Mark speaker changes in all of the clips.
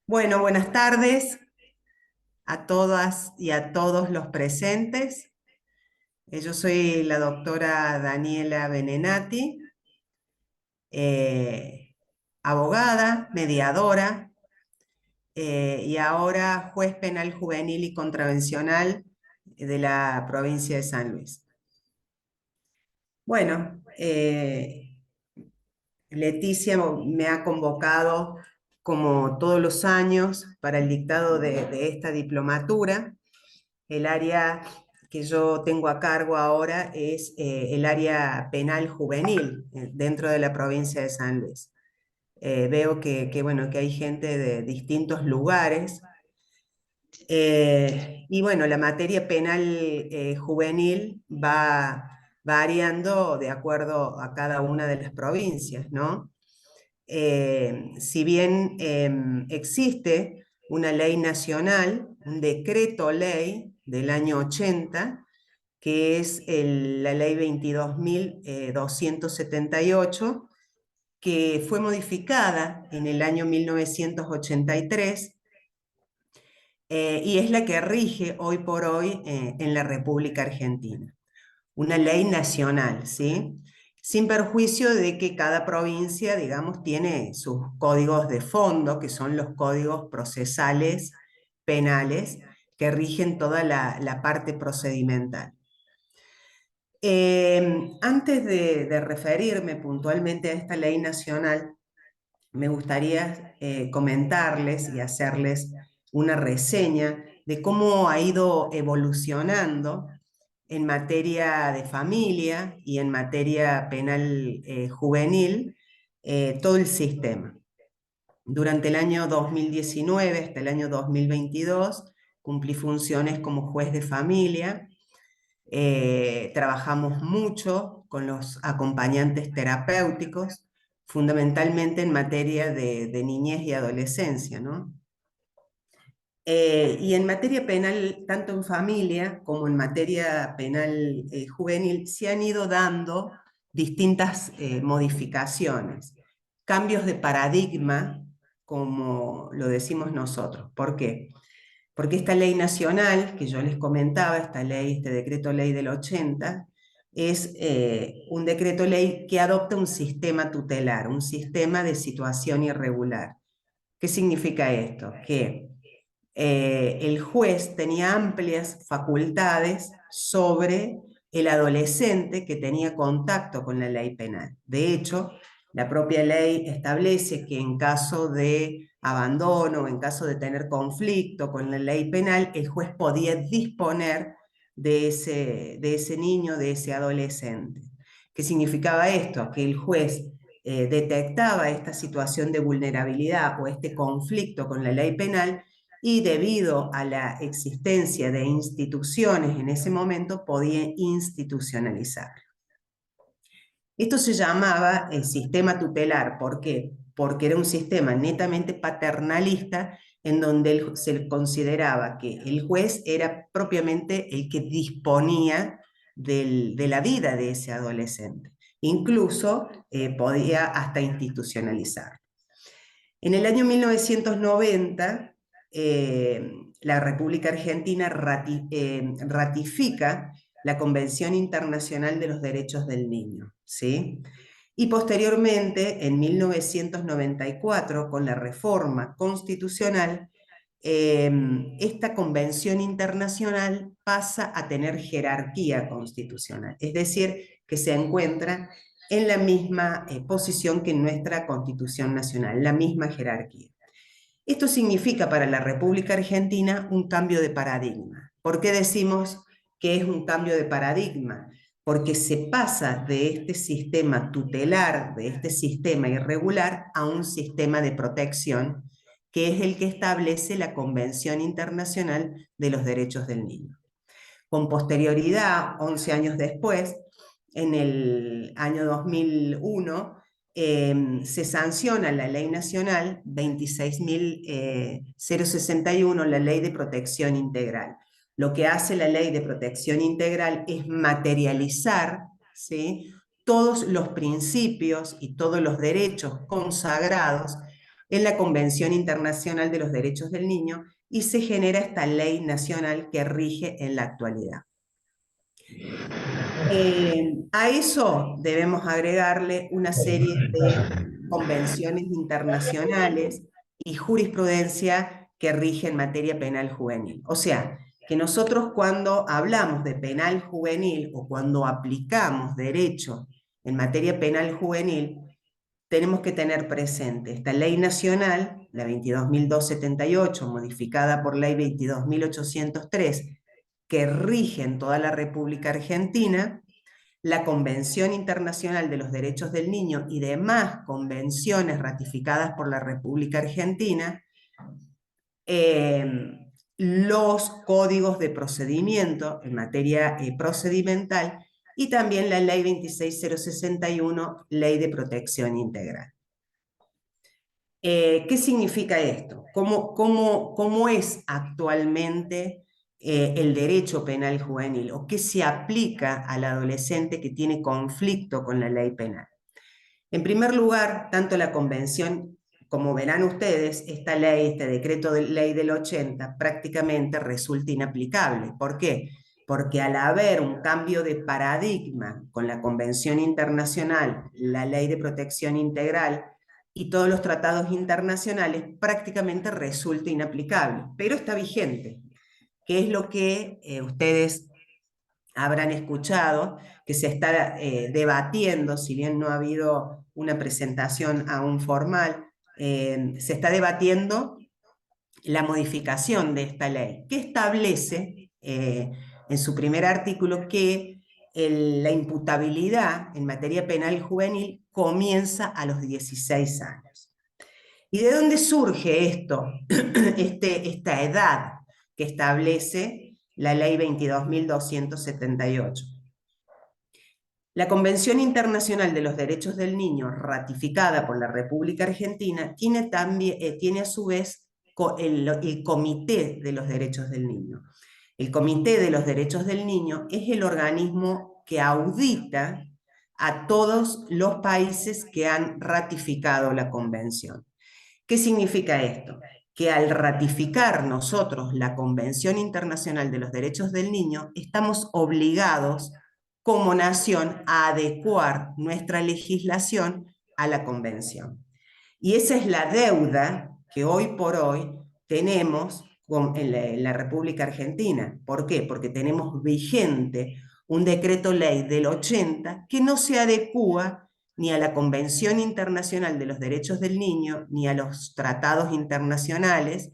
Speaker 1: Bueno, buenas tardes a todas y a todos los presentes. Yo soy la doctora Daniela Benenati, eh, abogada, mediadora y ahora juez penal juvenil y contravencional de la provincia de San Luis. Bueno, Leticia me ha convocado como todos los años para el dictado de esta diplomatura. El área que yo tengo a cargo ahora es el área penal juvenil dentro de la provincia de San Luis. Veo bueno, que hay gente de distintos lugares. Y bueno, la materia penal juvenil va variando de acuerdo a cada una de las provincias, ¿no? Si bien existe una ley nacional, un decreto ley del año 80, que es la ley 22.278, que fue modificada en el año 1983 y es la que rige hoy por hoy en la República Argentina. Una ley nacional, ¿sí? Sin perjuicio de que cada provincia, digamos, tiene sus códigos de fondo, que son los códigos procesales penales, que rigen toda la parte procedimental. Antes de referirme puntualmente a esta ley nacional, me gustaría comentarles y hacerles una reseña de cómo ha ido evolucionando en materia de familia y en materia penal juvenil todo el sistema. Durante el año 2019 hasta el año 2022 cumplí funciones como juez de familia. Trabajamos mucho con los acompañantes terapéuticos, fundamentalmente en materia de niñez y adolescencia, ¿no? Y en materia penal, tanto en familia como en materia penal juvenil, se han ido dando distintas modificaciones, cambios de paradigma, como lo decimos nosotros. ¿Por qué? Porque esta ley nacional que yo les comentaba, esta ley, este decreto ley del 80, es un decreto ley que adopta un sistema tutelar, un sistema de situación irregular. ¿Qué significa esto? Que el juez tenía amplias facultades sobre el adolescente que tenía contacto con la ley penal. De hecho, la propia ley establece que en caso de abandono, en caso de tener conflicto con la ley penal, el juez podía disponer de ese niño, de ese adolescente. ¿Qué significaba esto? Que el juez detectaba esta situación de vulnerabilidad o este conflicto con la ley penal y debido a la existencia de instituciones en ese momento podía institucionalizar. Esto se llamaba el sistema tutelar. ¿Por qué? Porque era un sistema netamente paternalista en donde se consideraba que el juez era propiamente el que disponía de la vida de ese adolescente. Incluso podía hasta institucionalizar. En el año 1990, la República Argentina ratifica la Convención Internacional de los Derechos del Niño, ¿sí? Y posteriormente, en 1994, con la reforma constitucional, esta convención internacional pasa a tener jerarquía constitucional, es decir, que se encuentra en la misma posición que nuestra Constitución Nacional, la misma jerarquía. Esto significa para la República Argentina un cambio de paradigma. ¿Por qué decimos que es un cambio de paradigma? Porque se pasa de este sistema tutelar, de este sistema irregular, a un sistema de protección, que es el que establece la Convención Internacional de los Derechos del Niño. Con posterioridad, 11 años después, en el año 2001, se sanciona la ley nacional 26.061, la ley de protección integral. Lo que hace la ley de protección integral es materializar, ¿sí?, todos los principios y todos los derechos consagrados en la Convención Internacional de los Derechos del Niño y se genera esta ley nacional que rige en la actualidad. A eso debemos agregarle una serie de convenciones internacionales y jurisprudencia que rigen materia penal juvenil. O sea, que nosotros cuando hablamos de penal juvenil o cuando aplicamos derecho en materia penal juvenil, tenemos que tener presente esta ley nacional, la 22.278, modificada por ley 22.803, que rige en toda la República Argentina, la Convención Internacional de los Derechos del Niño y demás convenciones ratificadas por la República Argentina, los códigos de procedimiento en materia procedimental y también la Ley 26061, Ley de Protección Integral. ¿Qué significa esto? ¿Cómo es actualmente el derecho penal juvenil o qué se aplica al adolescente que tiene conflicto con la ley penal? En primer lugar, tanto la convención, como verán ustedes, esta ley, este decreto de ley del 80, prácticamente resulta inaplicable. ¿Por qué? Porque al haber un cambio de paradigma con la Convención Internacional, la Ley de Protección Integral y todos los tratados internacionales, prácticamente resulta inaplicable, pero está vigente, que es lo que ustedes habrán escuchado, que se está debatiendo, si bien no ha habido una presentación aún formal, se está debatiendo la modificación de esta ley, que establece en su primer artículo que la imputabilidad en materia penal juvenil comienza a los 16 años. ¿Y de dónde surge esto, esta edad que establece la ley 22.278? La Convención Internacional de los Derechos del Niño, ratificada por la República Argentina, tiene a su vez el Comité de los Derechos del Niño. El Comité de los Derechos del Niño es el organismo que audita a todos los países que han ratificado la Convención. ¿Qué significa esto? Que al ratificar nosotros la Convención Internacional de los Derechos del Niño, estamos obligados como nación a adecuar nuestra legislación a la Convención. Y esa es la deuda que hoy por hoy tenemos en la República Argentina. ¿Por qué? Porque tenemos vigente un decreto ley del 80 que no se adecúa ni a la Convención Internacional de los Derechos del Niño, ni a los tratados internacionales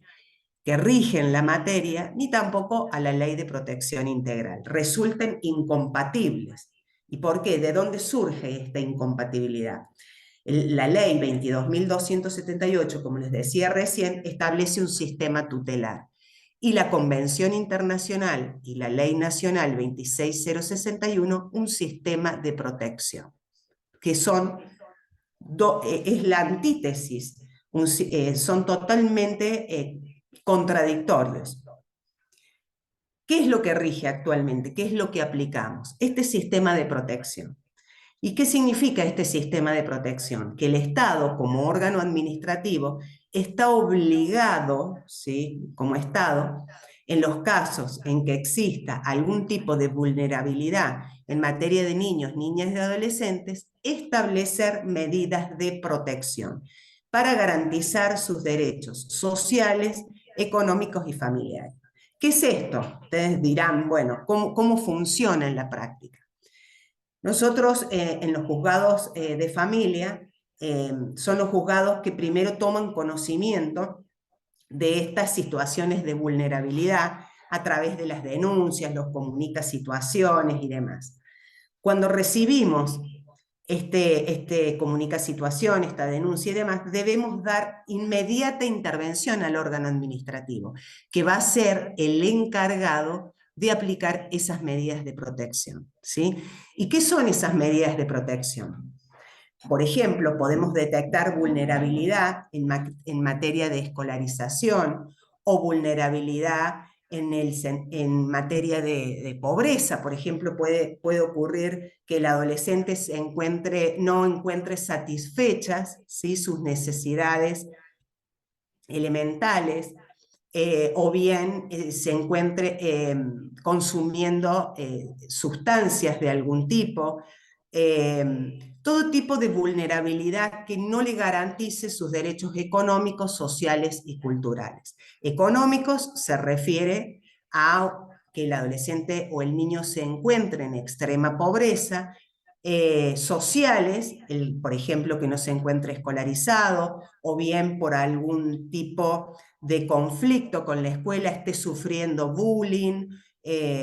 Speaker 1: que rigen la materia, ni tampoco a la Ley de Protección Integral. Resulten incompatibles. ¿Y por qué? ¿De dónde surge esta incompatibilidad? La Ley 22.278, como les decía recién, establece un sistema tutelar. Y la Convención Internacional y la Ley Nacional 26061, un sistema de protección, que es la antítesis, son totalmente contradictorios. ¿Qué es lo que rige actualmente? ¿Qué es lo que aplicamos? Este sistema de protección. ¿Y qué significa este sistema de protección? Que el Estado, como órgano administrativo, está obligado, ¿sí?, como Estado, en los casos en que exista algún tipo de vulnerabilidad en materia de niños, niñas y adolescentes, establecer medidas de protección para garantizar sus derechos sociales, económicos y familiares. ¿Qué es esto? Ustedes dirán, bueno, ¿cómo funciona en la práctica? Nosotros en los juzgados de familia, son los juzgados que primero toman conocimiento de estas situaciones de vulnerabilidad a través de las denuncias, los comunica situaciones y demás. Cuando recibimos comunica situación, esta denuncia y demás, debemos dar inmediata intervención al órgano administrativo, que va a ser el encargado de aplicar esas medidas de protección, ¿sí? ¿Y qué son esas medidas de protección? Por ejemplo, podemos detectar vulnerabilidad en materia de escolarización o vulnerabilidad en materia de pobreza. Por ejemplo, puede ocurrir que el adolescente no encuentre satisfechas, ¿sí?, sus necesidades elementales, o bien se encuentre consumiendo sustancias de algún tipo, todo tipo de vulnerabilidad que no le garantice sus derechos económicos, sociales y culturales. Económicos se refiere a que el adolescente o el niño se encuentre en extrema pobreza, sociales, por ejemplo, que no se encuentre escolarizado, o bien por algún tipo de conflicto con la escuela esté sufriendo bullying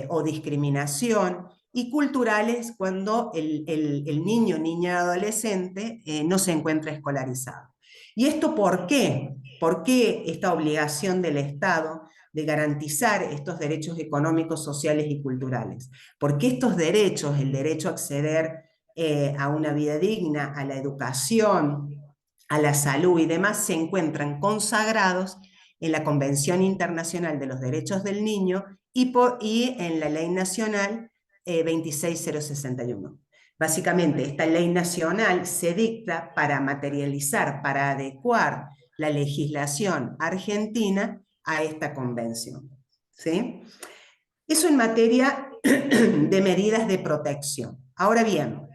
Speaker 1: o discriminación, y culturales cuando el niño, niña, adolescente no se encuentra escolarizado. ¿Y esto por qué? ¿Por qué esta obligación del Estado de garantizar estos derechos económicos, sociales y culturales? Porque estos derechos, el derecho a acceder a una vida digna, a la educación, a la salud y demás, se encuentran consagrados en la Convención Internacional de los Derechos del Niño y en la Ley Nacional 26061. Básicamente, esta ley nacional se dicta para materializar, para adecuar la legislación argentina a esta convención. ¿Sí? Eso en materia de medidas de protección. Ahora bien,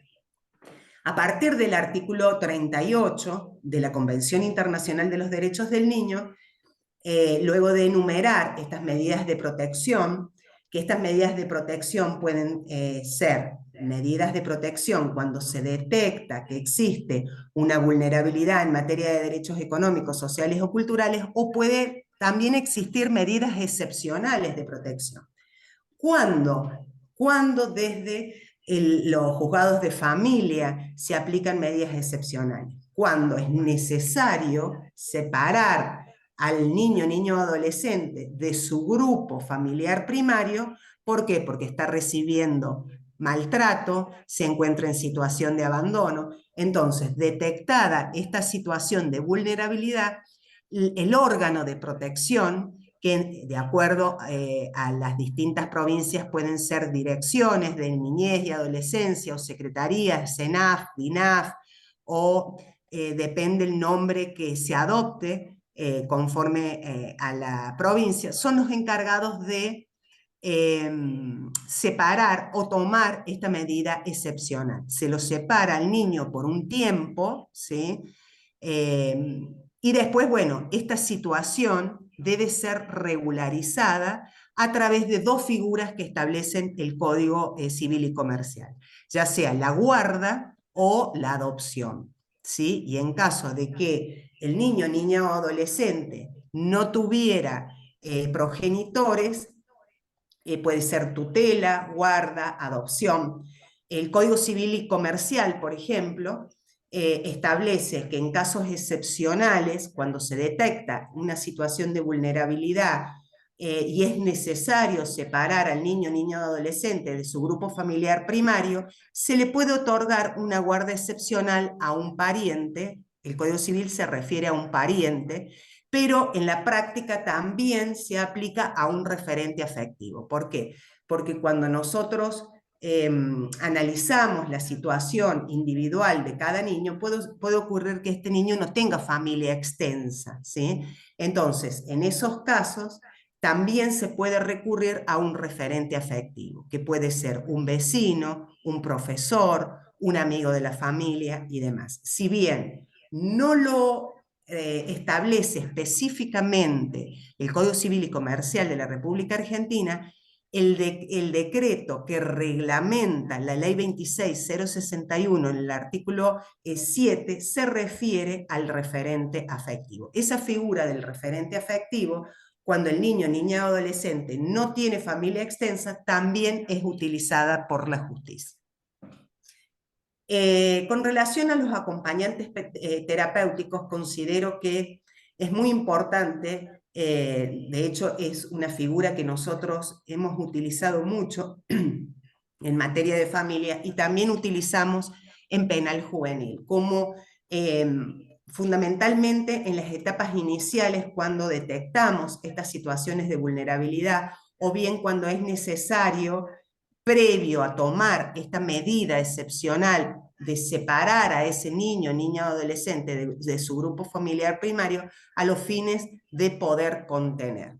Speaker 1: a partir del artículo 38 de la Convención Internacional de los Derechos del Niño, luego de enumerar estas medidas de protección, que estas medidas de protección pueden ser medidas de protección cuando se detecta que existe una vulnerabilidad en materia de derechos económicos, sociales o culturales, o puede también existir medidas excepcionales de protección. ¿Cuándo? Cuando desde los juzgados de familia se aplican medidas excepcionales. Cuando es necesario separar al niño, niño o adolescente de su grupo familiar primario. ¿Por qué? Porque está recibiendo maltrato, se encuentra en situación de abandono. Entonces, detectada esta situación de vulnerabilidad, el órgano de protección, que de acuerdo a las distintas provincias pueden ser direcciones de niñez y adolescencia, o secretarías, SENAF, DINAF, o depende el nombre que se adopte conforme a la provincia, son los encargados de separar o tomar esta medida excepcional. Se lo separa al niño por un tiempo, ¿sí? Y después, bueno, esta situación debe ser regularizada a través de dos figuras que establecen el Código Civil y Comercial, ya sea la guarda o la adopción, ¿sí? Y en caso de que el niño, niña o adolescente no tuviera progenitores, puede ser tutela, guarda, adopción. El Código Civil y Comercial, por ejemplo, establece que en casos excepcionales, cuando se detecta una situación de vulnerabilidad y es necesario separar al niño, niña o adolescente de su grupo familiar primario, se le puede otorgar una guarda excepcional a un pariente. El Código Civil se refiere a un pariente, pero en la práctica también se aplica a un referente afectivo. ¿Por qué? Porque cuando nosotros analizamos la situación individual de cada niño, puede ocurrir que este niño no tenga familia extensa, ¿sí? Entonces, en esos casos, también se puede recurrir a un referente afectivo, que puede ser un vecino, un profesor, un amigo de la familia y demás. Si bien no lo establece específicamente el Código Civil y Comercial de la República Argentina, el decreto que reglamenta la ley 26061 en el artículo 7 se refiere al referente afectivo. Esa figura del referente afectivo, cuando el niño, niña o adolescente no tiene familia extensa, también es utilizada por la justicia. Con relación a los acompañantes terapéuticos, considero que es muy importante, de hecho es una figura que nosotros hemos utilizado mucho en materia de familia y también utilizamos en penal juvenil, como fundamentalmente en las etapas iniciales cuando detectamos estas situaciones de vulnerabilidad o bien cuando es necesario previo a tomar esta medida excepcional de separar a ese niño, niña o adolescente de su grupo familiar primario a los fines de poder contener.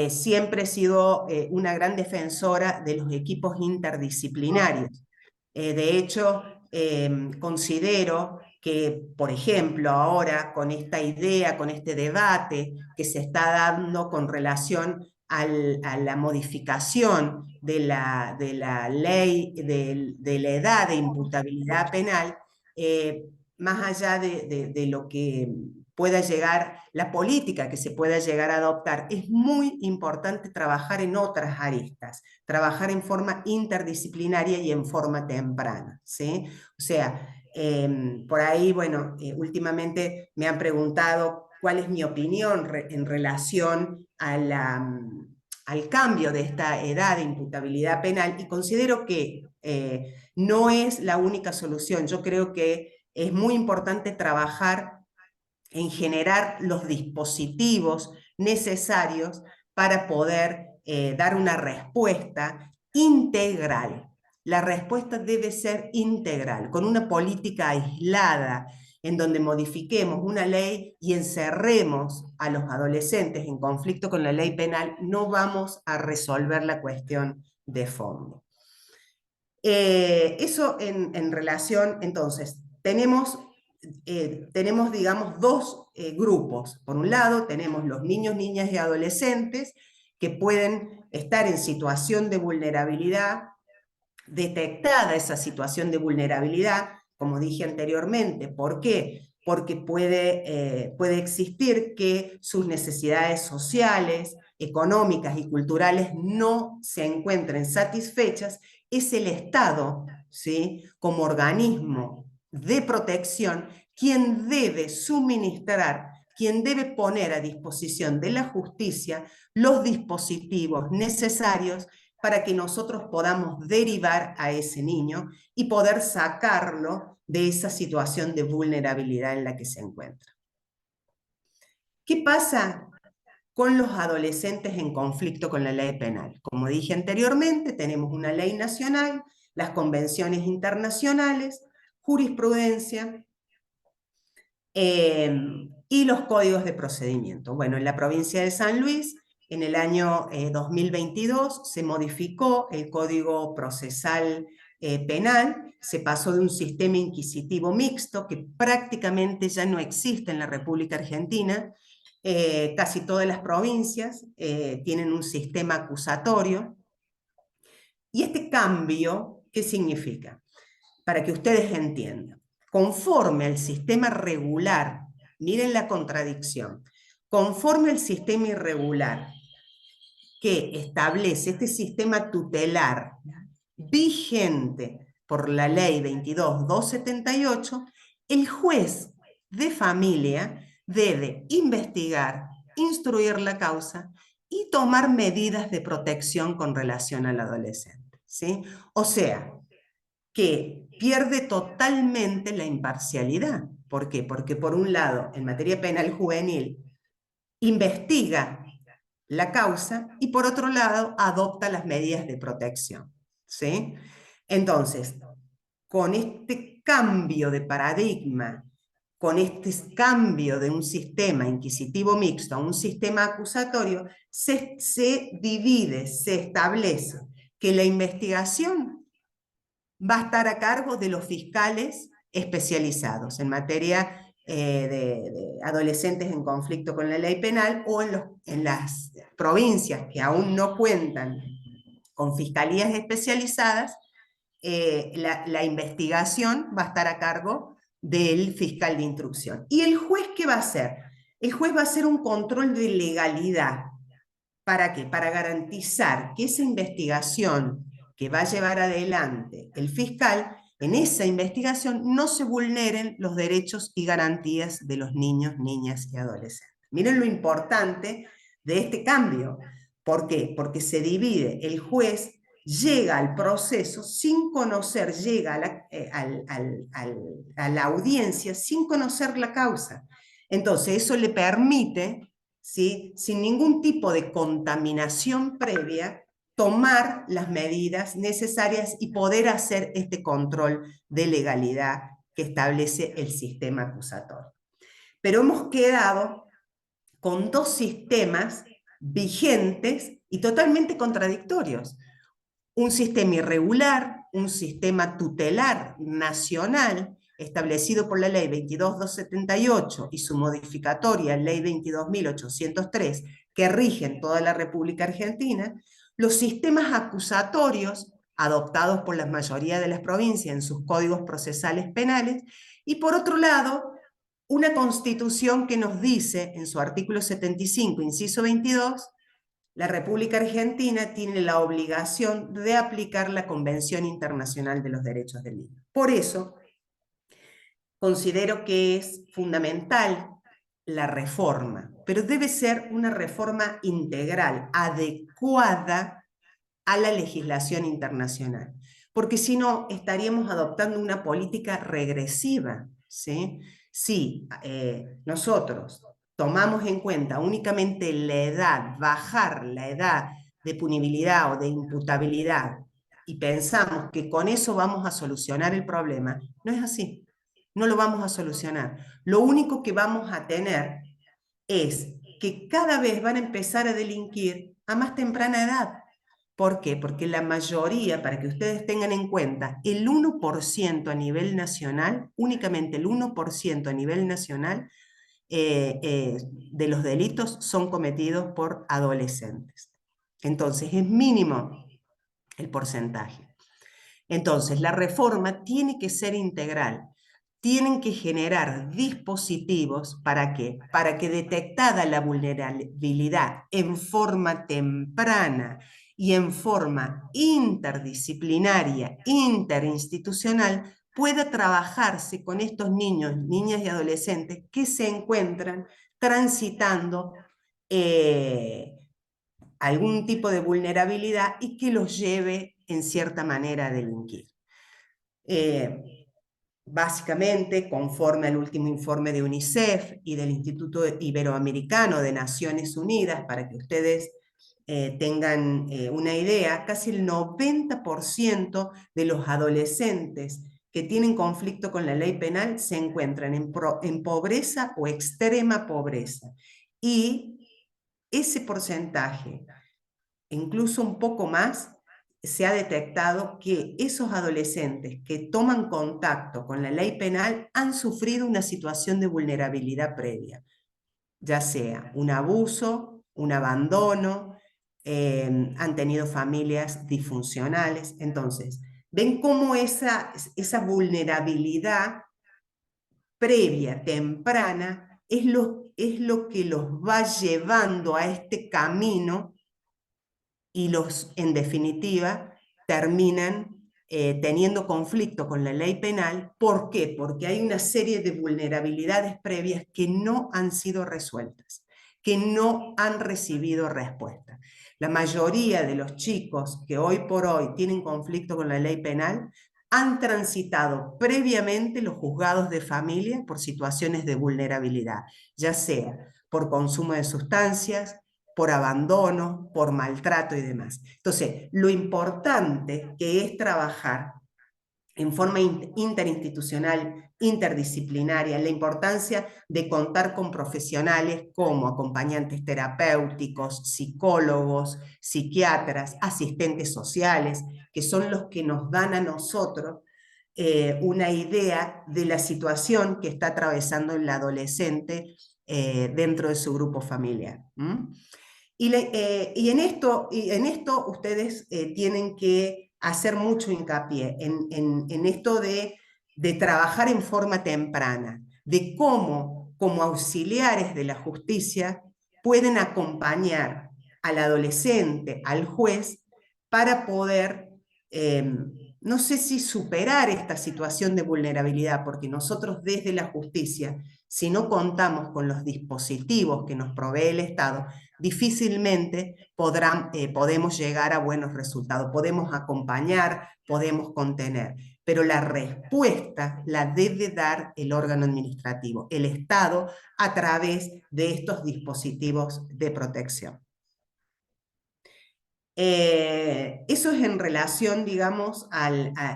Speaker 1: Siempre he sido una gran defensora de los equipos interdisciplinarios. De hecho, considero que, por ejemplo, ahora con esta idea, con este debate que se está dando con relación a la modificación de la ley de la edad de imputabilidad penal, más allá de lo que pueda llegar, la política que se pueda llegar a adoptar, es muy importante trabajar en otras aristas, trabajar en forma interdisciplinaria y en forma temprana, ¿sí? O sea, por ahí, bueno, últimamente me han preguntado cuál es mi opinión en relación a al cambio de esta edad de imputabilidad penal, y considero que no es la única solución. Yo creo que es muy importante trabajar en generar los dispositivos necesarios para poder dar una respuesta integral. La respuesta debe ser integral, con una política aislada, en donde modifiquemos una ley y encerremos a los adolescentes en conflicto con la ley penal, no vamos a resolver la cuestión de fondo. Eso en relación, entonces, tenemos, digamos, dos grupos. Por un lado, tenemos los niños, niñas y adolescentes que pueden estar en situación de vulnerabilidad, detectada esa situación de vulnerabilidad, como dije anteriormente. ¿Por qué? Porque puede existir que sus necesidades sociales, económicas y culturales no se encuentren satisfechas. Es el Estado, ¿sí?, como organismo de protección, quien debe suministrar, quien debe poner a disposición de la justicia los dispositivos necesarios para que nosotros podamos derivar a ese niño y poder sacarlo de esa situación de vulnerabilidad en la que se encuentra. ¿Qué pasa con los adolescentes en conflicto con la ley penal? Como dije anteriormente, tenemos una ley nacional, las convenciones internacionales, jurisprudencia y los códigos de procedimiento. Bueno, en la provincia de San Luis, en el año 2022, se modificó el Código Procesal Penal, se pasó de un sistema inquisitivo mixto que prácticamente ya no existe en la República Argentina. Casi todas las provincias tienen un sistema acusatorio. Y este cambio, ¿qué significa? Para que ustedes entiendan, conforme al sistema regular, miren la contradicción, conforme al sistema irregular que establece este sistema tutelar vigente por la ley 22.278, el juez de familia debe investigar, instruir la causa y tomar medidas de protección con relación al adolescente, ¿sí? O sea, que pierde totalmente la imparcialidad. ¿Por qué? Porque por un lado, en materia penal juvenil, investiga la causa y por otro lado, adopta las medidas de protección, ¿sí? Entonces, con este cambio de paradigma, con este cambio de un sistema inquisitivo mixto a un sistema acusatorio, se divide, se establece que la investigación va a estar a cargo de los fiscales especializados en materia de adolescentes en conflicto con la ley penal, o en las provincias que aún no cuentan con fiscalías especializadas, la investigación va a estar a cargo del fiscal de instrucción. ¿Y el juez qué va a hacer? El juez va a hacer un control de legalidad. ¿Para qué? Para garantizar que esa investigación que va a llevar adelante el fiscal, en esa investigación no se vulneren los derechos y garantías de los niños, niñas y adolescentes. Miren lo importante de este cambio. ¿Por qué? Porque se divide, el juez llega al proceso sin conocer, llega a la audiencia sin conocer la causa. Entonces eso le permite, ¿sí?, sin ningún tipo de contaminación previa, tomar las medidas necesarias y poder hacer este control de legalidad que establece el sistema acusatorio. Pero hemos quedado con dos sistemas vigentes y totalmente contradictorios. Un sistema irregular, un sistema tutelar nacional establecido por la ley 22.278 y su modificatoria, ley 22.803, que rigen toda la República Argentina, los sistemas acusatorios adoptados por la mayoría de las provincias en sus códigos procesales penales, y por otro lado, una constitución que nos dice en su artículo 75, inciso 22, la República Argentina tiene la obligación de aplicar la Convención Internacional de los Derechos del Niño. Por eso, considero que es fundamental la reforma, pero debe ser una reforma integral, adecuada a la legislación internacional, porque si no estaríamos adoptando una política regresiva, ¿sí? Si nosotros tomamos en cuenta únicamente la edad, bajar la edad de punibilidad o de imputabilidad y pensamos que con eso vamos a solucionar el problema, no es así, no lo vamos a solucionar. Lo único que vamos a tener es que cada vez van a empezar a delinquir a más temprana edad. ¿Por qué? Porque la mayoría, para que ustedes tengan en cuenta, el 1% a nivel nacional, únicamente el 1% a nivel nacional de los delitos son cometidos por adolescentes. Entonces, es mínimo el porcentaje. Entonces, la reforma tiene que ser integral. Tienen que generar dispositivos ¿para qué? Para que detectada la vulnerabilidad en forma temprana y en forma interdisciplinaria, interinstitucional, pueda trabajarse con estos niños, niñas y adolescentes que se encuentran transitando algún tipo de vulnerabilidad y que los lleve en cierta manera a delinquir. Básicamente, conforme al último informe de UNICEF y del Instituto Iberoamericano de Naciones Unidas, para que ustedes tengan una idea, casi el 90% de los adolescentes que tienen conflicto con la ley penal se encuentran en pobreza o extrema pobreza. Y ese porcentaje, incluso un poco más, se ha detectado que esos adolescentes que toman contacto con la ley penal han sufrido una situación de vulnerabilidad previa, ya sea un abuso, un abandono, han tenido familias disfuncionales. Entonces, ven cómo esa vulnerabilidad previa, temprana, es lo que los va llevando a este camino y en definitiva, terminan teniendo conflicto con la ley penal. ¿Por qué? Porque hay una serie de vulnerabilidades previas que no han sido resueltas, que no han recibido respuesta. La mayoría de los chicos que hoy por hoy tienen conflicto con la ley penal han transitado previamente los juzgados de familia por situaciones de vulnerabilidad, ya sea por consumo de sustancias, por abandono, por maltrato y demás. Entonces, lo importante que es trabajar en forma interinstitucional, interdisciplinaria, la importancia de contar con profesionales como acompañantes terapéuticos, psicólogos, psiquiatras, asistentes sociales, que son los que nos dan a nosotros una idea de la situación que está atravesando el adolescente dentro de su grupo familiar. Y en esto ustedes tienen que hacer mucho hincapié en esto de trabajar en forma temprana, de cómo, como auxiliares de la justicia, pueden acompañar al adolescente, al juez, para poder, no sé si superar esta situación de vulnerabilidad, porque nosotros desde la justicia, si no contamos con los dispositivos que nos provee el Estado, difícilmente podemos llegar a buenos resultados. Podemos acompañar, podemos contener, pero la respuesta la debe dar el órgano administrativo, el Estado, a través de estos dispositivos de protección. Eso es en relación, digamos,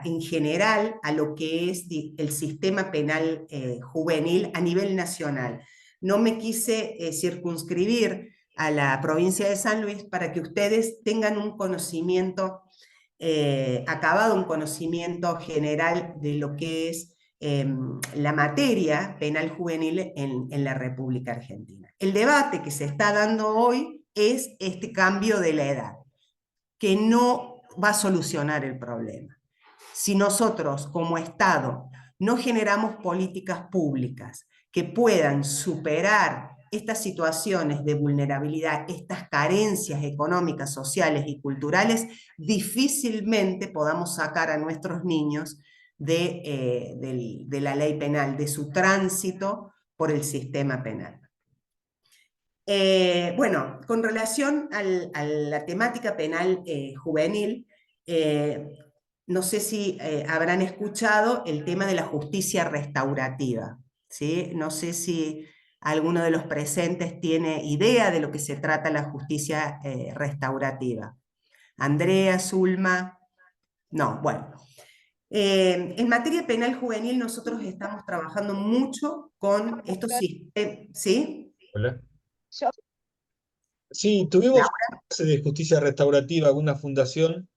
Speaker 1: en general a lo que es el sistema penal juvenil a nivel nacional. No me quise circunscribir a la provincia de San Luis para que ustedes tengan un conocimiento acabado, un conocimiento general de lo que es la materia penal juvenil en la República Argentina. El debate que se está dando hoy es este cambio de la edad, que no va a solucionar el problema. Si nosotros como Estado no generamos políticas públicas que puedan superar estas situaciones de vulnerabilidad, estas carencias económicas, sociales y culturales, difícilmente podamos sacar a nuestros niños de la ley penal, de su tránsito por el sistema penal. Bueno, con relación a la temática penal juvenil, no sé si habrán escuchado el tema de la justicia restaurativa, ¿sí? No sé si alguno de los presentes tiene idea de lo que se trata la justicia restaurativa. Andrea, Zulma, no, bueno. En materia penal juvenil nosotros estamos trabajando mucho con estos sistemas, ¿sí?
Speaker 2: Hola. Sí, tuvimos una clase de justicia restaurativa, una fundación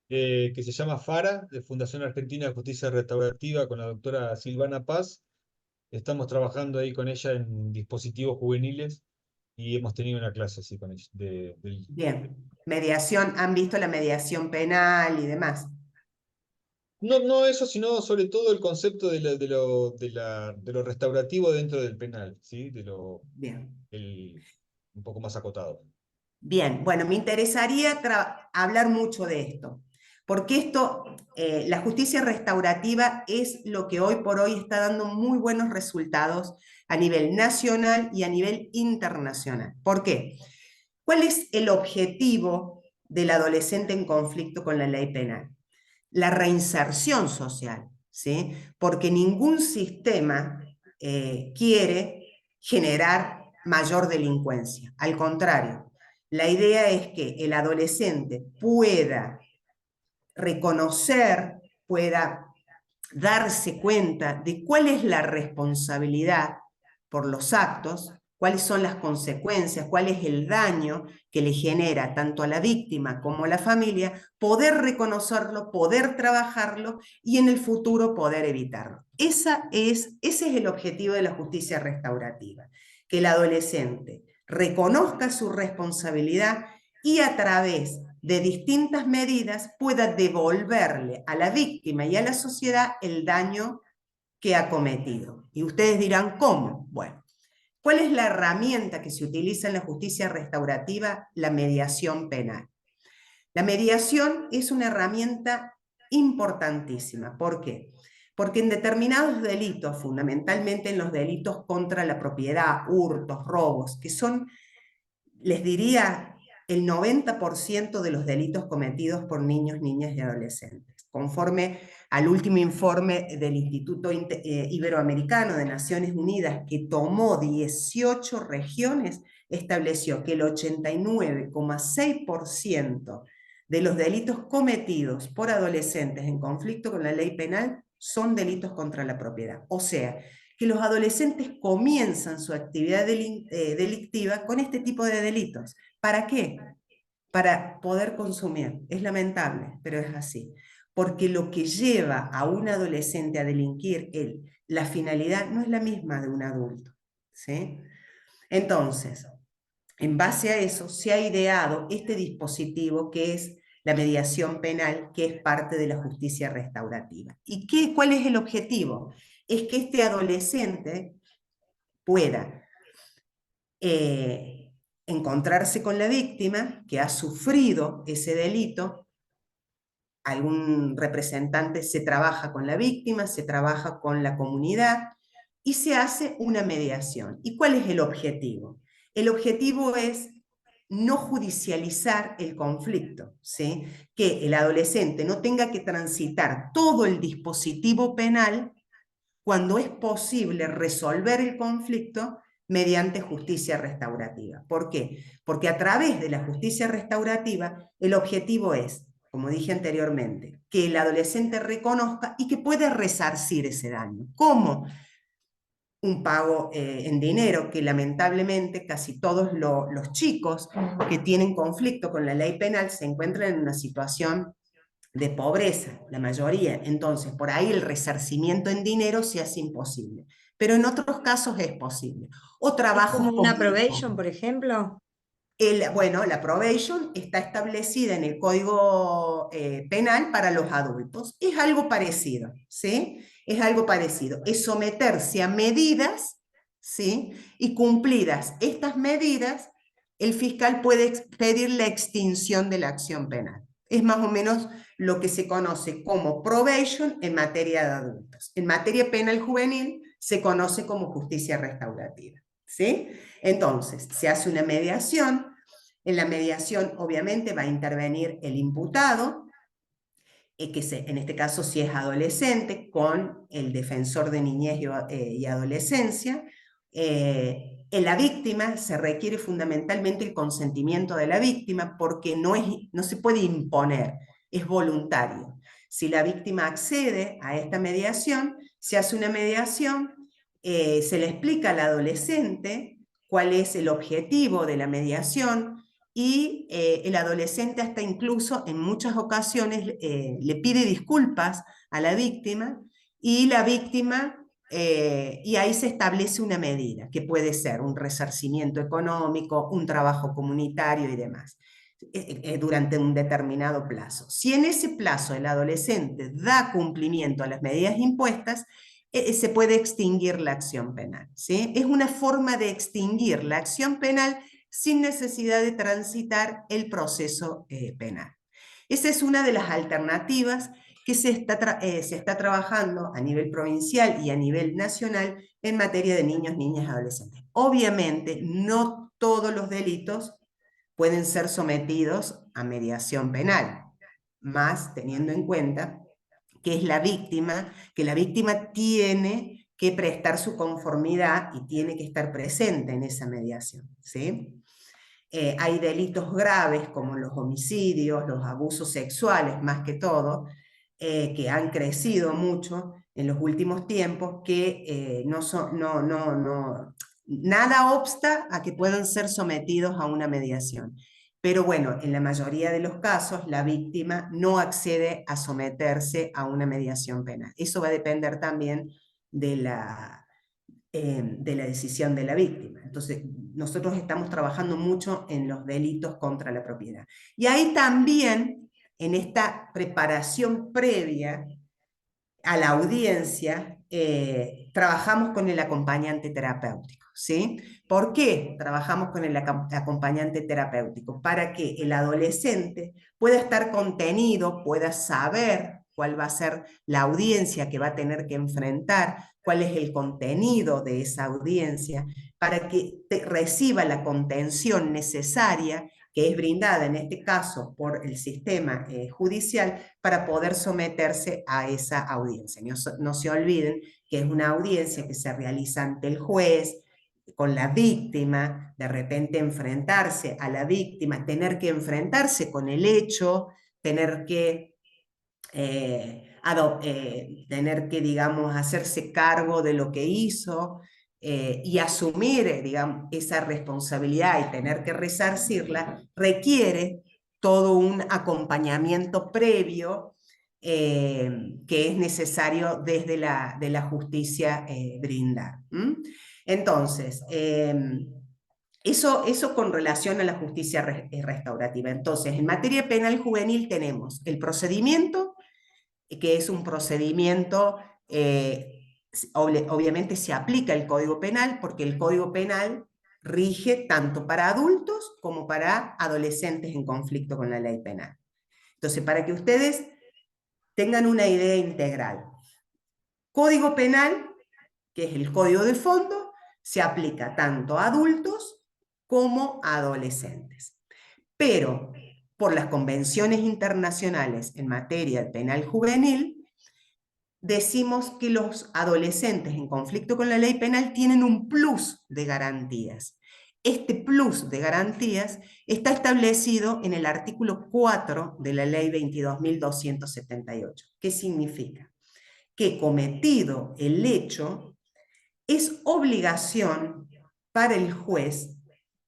Speaker 2: que se llama FARA, de Fundación Argentina de Justicia Restaurativa, con la doctora Silvana Paz. Estamos trabajando ahí con ella en dispositivos juveniles y hemos tenido una clase así con ella.
Speaker 1: Bien, mediación, ¿han visto la mediación penal y demás?
Speaker 2: No, no eso, sino sobre todo el concepto de lo restaurativo dentro del penal, ¿sí?
Speaker 1: Bien.
Speaker 2: El, un poco más acotado.
Speaker 1: Bien, bueno, me interesaría hablar mucho de esto, porque esto, la justicia restaurativa es lo que hoy por hoy está dando muy buenos resultados a nivel nacional y a nivel internacional. ¿Por qué? ¿Cuál es el objetivo del adolescente en conflicto con la ley penal? La reinserción social, ¿sí? Porque ningún sistema quiere generar mayor delincuencia. Al contrario, la idea es que el adolescente pueda reconocer, pueda darse cuenta de cuál es la responsabilidad por los actos, cuáles son las consecuencias, cuál es el daño que le genera tanto a la víctima como a la familia, poder reconocerlo, poder trabajarlo y en el futuro poder evitarlo. Ese es el objetivo de la justicia restaurativa, que el adolescente reconozca su responsabilidad y a través de distintas medidas pueda devolverle a la víctima y a la sociedad el daño que ha cometido. Y ustedes dirán, ¿cómo? Bueno, ¿cuál es la herramienta que se utiliza en la justicia restaurativa? La mediación penal. La mediación es una herramienta importantísima. ¿Por qué? Porque en determinados delitos, fundamentalmente en los delitos contra la propiedad, hurtos, robos, que son, les diría, el 90% de los delitos cometidos por niños, niñas y adolescentes. Conforme al último informe del Instituto Iberoamericano de Naciones Unidas, que tomó 18 regiones, estableció que el 89,6% de los delitos cometidos por adolescentes en conflicto con la ley penal son delitos contra la propiedad. O sea, que los adolescentes comienzan su actividad delictiva con este tipo de delitos. ¿Para qué? Para poder consumir. Es lamentable, pero es así. Porque lo que lleva a un adolescente a delinquir, la finalidad no es la misma de un adulto. ¿Sí? Entonces, en base a eso, se ha ideado este dispositivo que es la mediación penal, que es parte de la justicia restaurativa. ¿Y cuál es el objetivo? Es que este adolescente pueda encontrarse con la víctima que ha sufrido ese delito. Algún representante se trabaja con la víctima, se trabaja con la comunidad y se hace una mediación. ¿Y cuál es el objetivo? El objetivo es no judicializar el conflicto, ¿sí? Que el adolescente no tenga que transitar todo el dispositivo penal cuando es posible resolver el conflicto mediante justicia restaurativa. ¿Por qué? Porque a través de la justicia restaurativa el objetivo es, como dije anteriormente, que el adolescente reconozca y que pueda resarcir ese daño. ¿Cómo? Un pago en dinero, que lamentablemente casi todos los chicos que tienen conflicto con la ley penal se encuentran en una situación de pobreza, la mayoría. Entonces, por ahí el resarcimiento en dinero se hace imposible. Pero en otros casos es posible. O
Speaker 3: ¿Es como
Speaker 1: trabajos
Speaker 3: una
Speaker 1: con
Speaker 3: probation, por ejemplo?
Speaker 1: bueno, la probation está establecida en el Código Penal para los adultos. Es algo parecido, ¿sí? Es algo parecido. Es someterse a medidas, ¿sí? Y cumplidas estas medidas, el fiscal puede pedir la extinción de la acción penal. Es más o menos lo que se conoce como probation en materia de adultos. En materia penal juvenil se conoce como justicia restaurativa, ¿sí? Entonces, se hace una mediación. En la mediación, obviamente, va a intervenir el imputado, en este caso si es adolescente, con el defensor de niñez y adolescencia. En la víctima se requiere fundamentalmente el consentimiento de la víctima porque no se puede imponer, es voluntario. Si la víctima accede a esta mediación, se hace una mediación, se le explica al adolescente cuál es el objetivo de la mediación, y el adolescente hasta incluso en muchas ocasiones le pide disculpas a la víctima, y la víctima, y ahí se establece una medida, que puede ser un resarcimiento económico, un trabajo comunitario y demás, durante un determinado plazo. Si en ese plazo el adolescente da cumplimiento a las medidas impuestas, se puede extinguir la acción penal, ¿sí? Es una forma de extinguir la acción penal sin necesidad de transitar el proceso penal. Esa es una de las alternativas que se está trabajando a nivel provincial y a nivel nacional en materia de niños, niñas y adolescentes. Obviamente, no todos los delitos pueden ser sometidos a mediación penal, más teniendo en cuenta que es la víctima, que la víctima tiene que prestar su conformidad y tiene que estar presente en esa mediación, ¿sí? Hay delitos graves como los homicidios, los abusos sexuales más que todo, que han crecido mucho en los últimos tiempos, que nada obsta a que puedan ser sometidos a una mediación. Pero bueno, en la mayoría de los casos la víctima no accede a someterse a una mediación penal. Eso va a depender también de la decisión de la víctima. Entonces, nosotros estamos trabajando mucho en los delitos contra la propiedad. Y ahí también, en esta preparación previa a la audiencia, trabajamos con el acompañante terapéutico, ¿sí? ¿Por qué trabajamos con el acompañante terapéutico? Para que el adolescente pueda estar contenido, pueda saber cuál va a ser la audiencia que va a tener que enfrentar, cuál es el contenido de esa audiencia, para que reciba la contención necesaria que es brindada en este caso por el sistema judicial para poder someterse a esa audiencia. No se olviden que es una audiencia que se realiza ante el juez, con la víctima, de repente enfrentarse a la víctima, tener que enfrentarse con el hecho, tener que digamos, hacerse cargo de lo que hizo, y asumir, digamos, esa responsabilidad y tener que resarcirla, requiere todo un acompañamiento previo, que es necesario desde de la justicia brindar. Entonces, eso con relación a la justicia restaurativa. Entonces, en materia penal juvenil tenemos el procedimiento, que es un procedimiento, obviamente se aplica el Código Penal, porque el Código Penal rige tanto para adultos como para adolescentes en conflicto con la ley penal. Entonces, para que ustedes tengan una idea integral, Código Penal, que es el código de fondo, se aplica tanto a adultos como a adolescentes. Pero por las convenciones internacionales en materia penal juvenil, decimos que los adolescentes en conflicto con la ley penal tienen un plus de garantías. Este plus de garantías está establecido en el artículo 4 de la ley 22.278. ¿Qué significa? Que cometido el hecho, es obligación para el juez,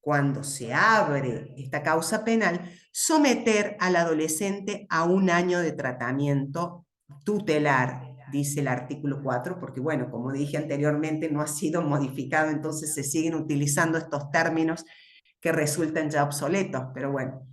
Speaker 1: cuando se abre esta causa penal, someter al adolescente a un año de tratamiento tutelar, dice el artículo 4, porque bueno, como dije anteriormente, no ha sido modificado, entonces se siguen utilizando estos términos que resultan ya obsoletos, pero bueno,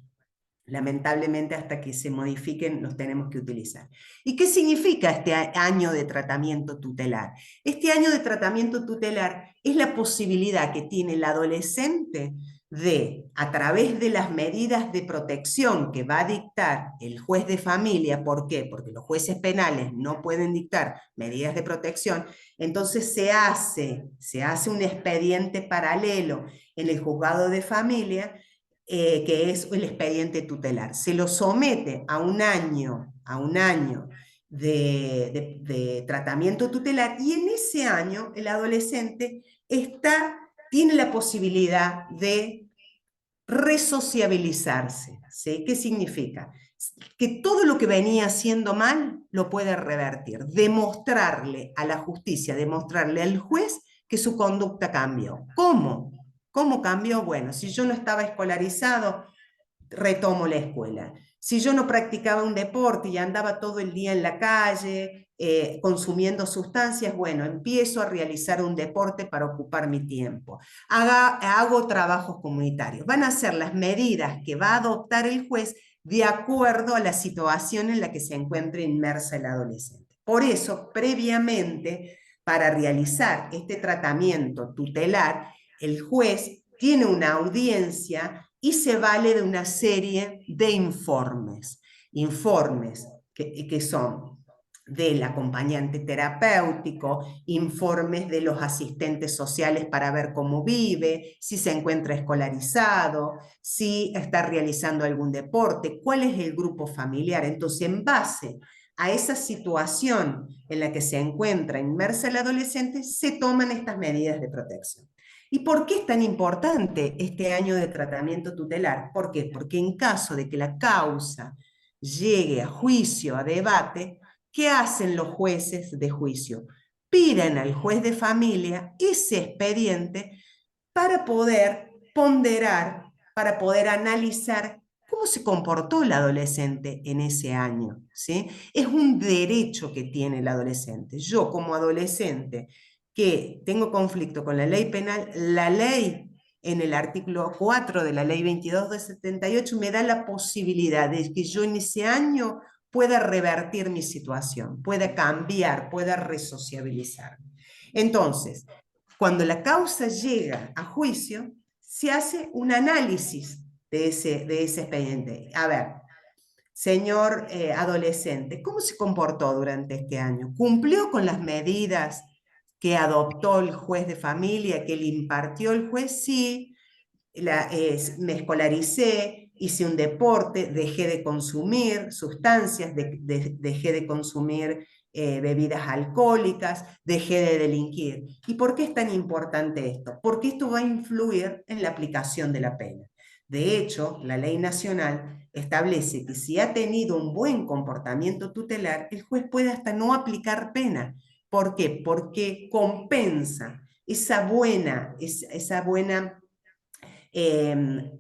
Speaker 1: lamentablemente hasta que se modifiquen los tenemos que utilizar. ¿Y qué significa este año de tratamiento tutelar? Este año de tratamiento tutelar es la posibilidad que tiene el adolescente de, a través de las medidas de protección que va a dictar el juez de familia. ¿Por qué? Porque los jueces penales no pueden dictar medidas de protección. Entonces se hace un expediente paralelo en el juzgado de familia, que es el expediente tutelar. Se lo somete a un año de tratamiento tutelar, y en ese año el adolescente tiene la posibilidad de resociabilizarse. ¿Sí? ¿Qué significa? Que todo lo que venía haciendo mal lo puede revertir, demostrarle a la justicia, demostrarle al juez que su conducta cambió. ¿Cómo? ¿Cómo cambió? Bueno, si yo no estaba escolarizado, retomo la escuela. Si yo no practicaba un deporte y andaba todo el día en la calle consumiendo sustancias, bueno, empiezo a realizar un deporte para ocupar mi tiempo. Hago trabajos comunitarios. Van a ser las medidas que va a adoptar el juez de acuerdo a la situación en la que se encuentre inmersa el adolescente. Por eso, previamente, para realizar este tratamiento tutelar, el juez tiene una audiencia y se vale de una serie de informes que son del acompañante terapéutico, informes de los asistentes sociales para ver cómo vive, si se encuentra escolarizado, si está realizando algún deporte, cuál es el grupo familiar. Entonces, en base a esa situación en la que se encuentra inmersa el adolescente, se toman estas medidas de protección. ¿Y por qué es tan importante este año de tratamiento tutelar? ¿Por qué? Porque en caso de que la causa llegue a juicio, a debate, ¿qué hacen los jueces de juicio? Piden al juez de familia ese expediente para poder ponderar, para poder analizar cómo se comportó el adolescente en ese año, ¿sí? Es un derecho que tiene el adolescente. Yo, como adolescente que tengo conflicto con la ley penal, la ley en el artículo 4 de la ley 22 de 78 me da la posibilidad de que yo en ese año pueda revertir mi situación, pueda cambiar, pueda resociabilizarme. Entonces, cuando la causa llega a juicio, se hace un análisis de ese expediente. A ver, señor adolescente, ¿cómo se comportó durante este año? ¿Cumplió con las medidas que adoptó el juez de familia, que le impartió el juez? Sí, me escolaricé, hice un deporte, dejé de consumir sustancias, dejé de consumir bebidas alcohólicas, dejé de delinquir. ¿Y por qué es tan importante esto? Porque esto va a influir en la aplicación de la pena. De hecho, la ley nacional establece que si ha tenido un buen comportamiento tutelar, el juez puede hasta no aplicar pena. ¿Por qué? Porque compensa esa buena eh,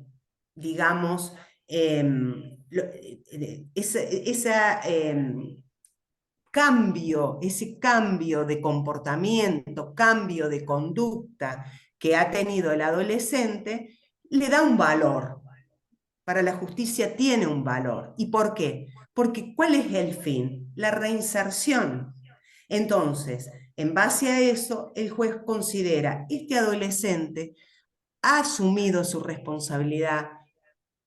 Speaker 1: digamos, ese cambio de comportamiento, cambio de conducta que ha tenido el adolescente, le da un valor. Para la justicia tiene un valor. ¿Y por qué? Porque ¿cuál es el fin? La reinserción. Entonces, en base a eso, el juez considera este adolescente ha asumido su responsabilidad,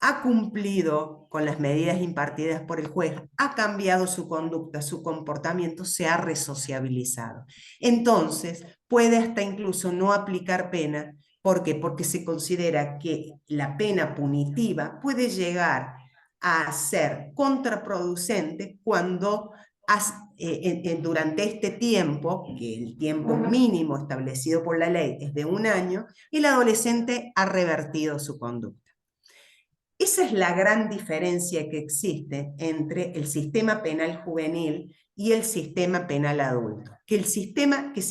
Speaker 1: ha cumplido con las medidas impartidas por el juez, ha cambiado su conducta, su comportamiento, se ha resociabilizado. Entonces, puede hasta incluso no aplicar pena. ¿Por qué? Porque se considera que la pena punitiva puede llegar a ser contraproducente cuando durante este tiempo, que el tiempo mínimo establecido por la ley es de 1 año, el adolescente ha revertido su conducta. Esa es la gran diferencia que existe entre el sistema penal juvenil y el sistema penal adulto. Que si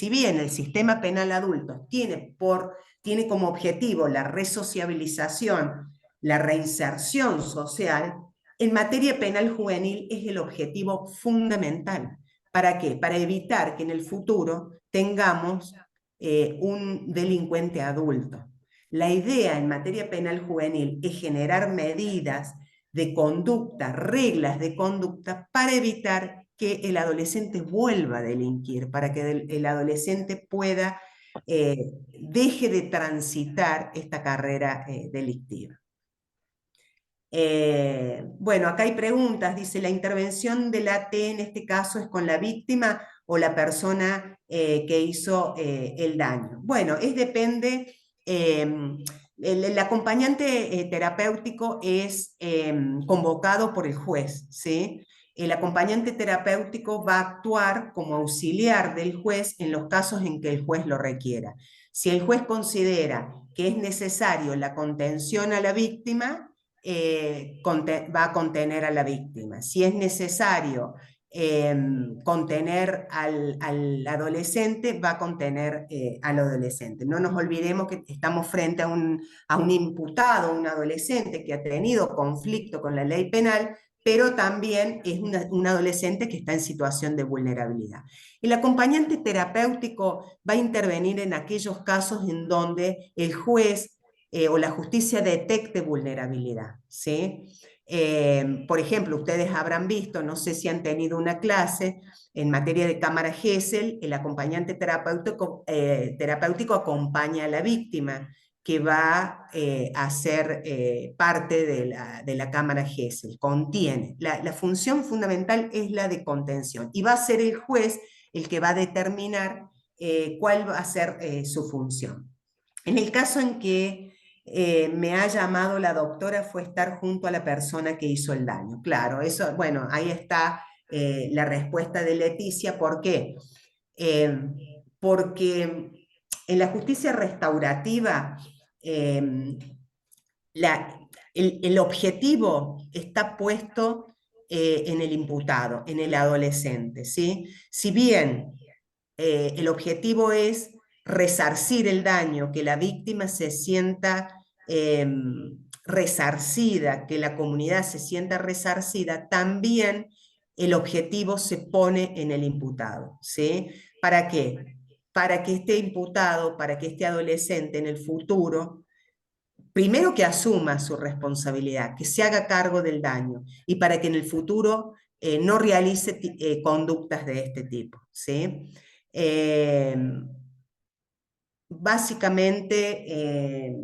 Speaker 1: bien el sistema penal adulto tiene como objetivo la resociabilización, la reinserción social, en materia penal juvenil es el objetivo fundamental. ¿Para qué? Para evitar que en el futuro tengamos un delincuente adulto. La idea en materia penal juvenil es generar medidas de conducta, reglas de conducta para evitar que el adolescente vuelva a delinquir, para que el adolescente deje de transitar esta carrera delictiva. Bueno, acá hay preguntas, dice, ¿la intervención del AT en este caso es con la víctima o la persona que hizo el daño? Bueno, depende, el acompañante terapéutico es convocado por el juez, ¿sí? El acompañante terapéutico va a actuar como auxiliar del juez en los casos en que el juez lo requiera. Si el juez considera que es necesario la contención a la víctima, va a contener a la víctima. Si es necesario contener al adolescente, va a contener al adolescente. No nos olvidemos que estamos frente a un imputado, un adolescente que ha tenido conflicto con la ley penal, pero también es un adolescente que está en situación de vulnerabilidad. El acompañante terapéutico va a intervenir en aquellos casos en donde el juez o la justicia detecte vulnerabilidad, ¿sí? Por ejemplo, ustedes habrán visto, no sé si han tenido una clase en materia de cámara Gesell, el acompañante terapéutico acompaña a la víctima que va a ser parte de la cámara Gesell, contiene. La función fundamental es la de contención y va a ser el juez el que va a determinar cuál va a ser su función. En el caso en que me ha llamado la doctora fue estar junto a la persona que hizo el daño. Claro, eso, bueno, ahí está la respuesta de Leticia. ¿Por qué? Porque en la justicia restaurativa el objetivo está puesto en el imputado, en el adolescente, ¿sí? Si bien el objetivo es resarcir el daño, que la víctima se sienta resarcida, que la comunidad se sienta resarcida, también el objetivo se pone en el imputado, ¿sí? ¿Para qué? Para que este imputado, para que este adolescente en el futuro, primero que asuma su responsabilidad, que se haga cargo del daño, y para que en el futuro no realice conductas de este tipo, ¿sí? Básicamente,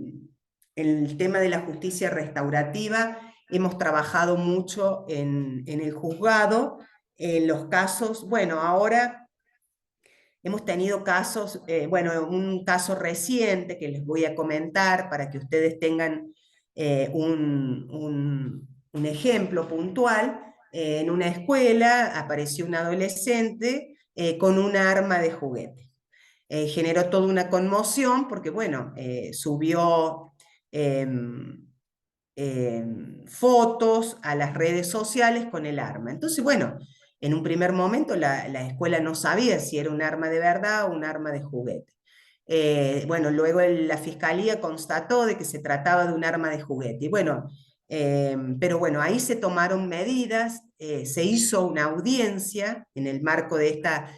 Speaker 1: el tema de la justicia restaurativa, hemos trabajado mucho en el juzgado, en los casos, bueno, ahora hemos tenido casos, bueno, un caso reciente que les voy a comentar para que ustedes tengan un ejemplo puntual. En una escuela apareció un adolescente con un arma de juguete. Generó toda una conmoción porque, bueno, subió fotos a las redes sociales con el arma. Entonces, bueno, en un primer momento la escuela no sabía si era un arma de verdad o un arma de juguete. Bueno, luego la fiscalía constató de que se trataba de un arma de juguete. Y bueno, pero bueno, ahí se tomaron medidas, se hizo una audiencia en el marco de esta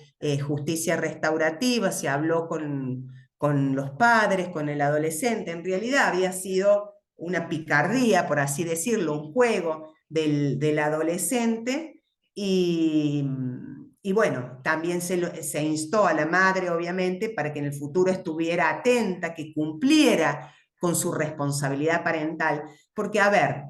Speaker 1: justicia restaurativa, se habló con los padres, con el adolescente. En realidad había sido una picardía, por así decirlo, un juego del adolescente, y bueno, también se instó a la madre, obviamente, para que en el futuro estuviera atenta, que cumpliera con su responsabilidad parental, porque, a ver,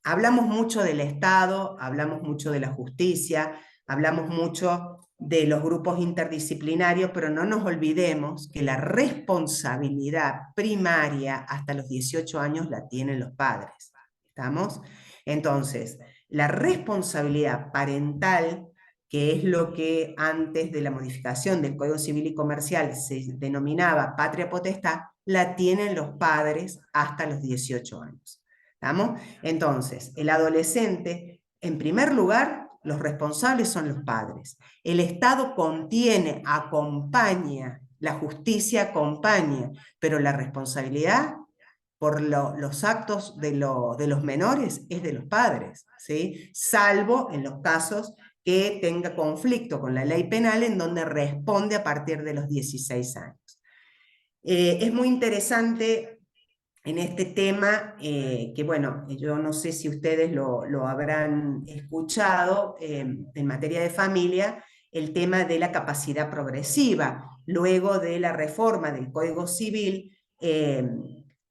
Speaker 1: hablamos mucho del Estado, hablamos mucho de la justicia, hablamos mucho de los grupos interdisciplinarios, pero no nos olvidemos que la responsabilidad primaria hasta los 18 años la tienen los padres. ¿Estamos? Entonces, la responsabilidad parental que es lo que antes de la modificación del Código Civil y Comercial se denominaba patria potestad, la tienen los padres hasta los 18 años. ¿Estamos? Entonces, el adolescente, en primer lugar, los responsables son los padres. El Estado contiene, acompaña, la justicia acompaña, pero la responsabilidad por los actos de los menores es de los padres, ¿sí? Salvo en los casos que tenga conflicto con la ley penal en donde responde a partir de los 16 años. Es muy interesante en este tema, que bueno, yo no sé si ustedes lo habrán escuchado en materia de familia, el tema de la capacidad progresiva. Luego de la reforma del Código Civil,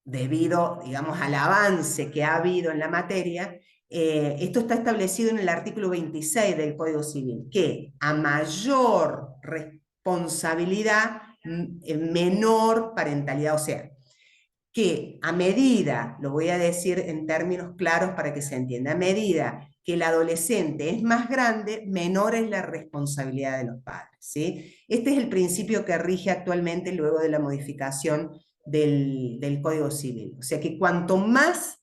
Speaker 1: debido, digamos, al avance que ha habido en la materia, esto está establecido en el artículo 26 del Código Civil, que a mayor responsabilidad, menor parentalidad, o sea, que a medida, lo voy a decir en términos claros para que se entienda, a medida que el adolescente es más grande, menor es la responsabilidad de los padres, ¿sí? Este es el principio que rige actualmente luego de la modificación del Código Civil. O sea que cuanto más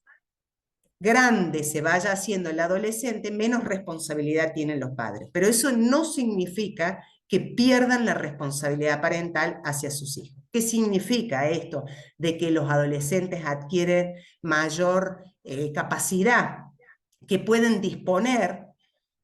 Speaker 1: grande se vaya haciendo el adolescente, menos responsabilidad tienen los padres. Pero eso no significa que pierdan la responsabilidad parental hacia sus hijos. ¿Qué significa esto de que los adolescentes adquieren mayor capacidad, que pueden disponer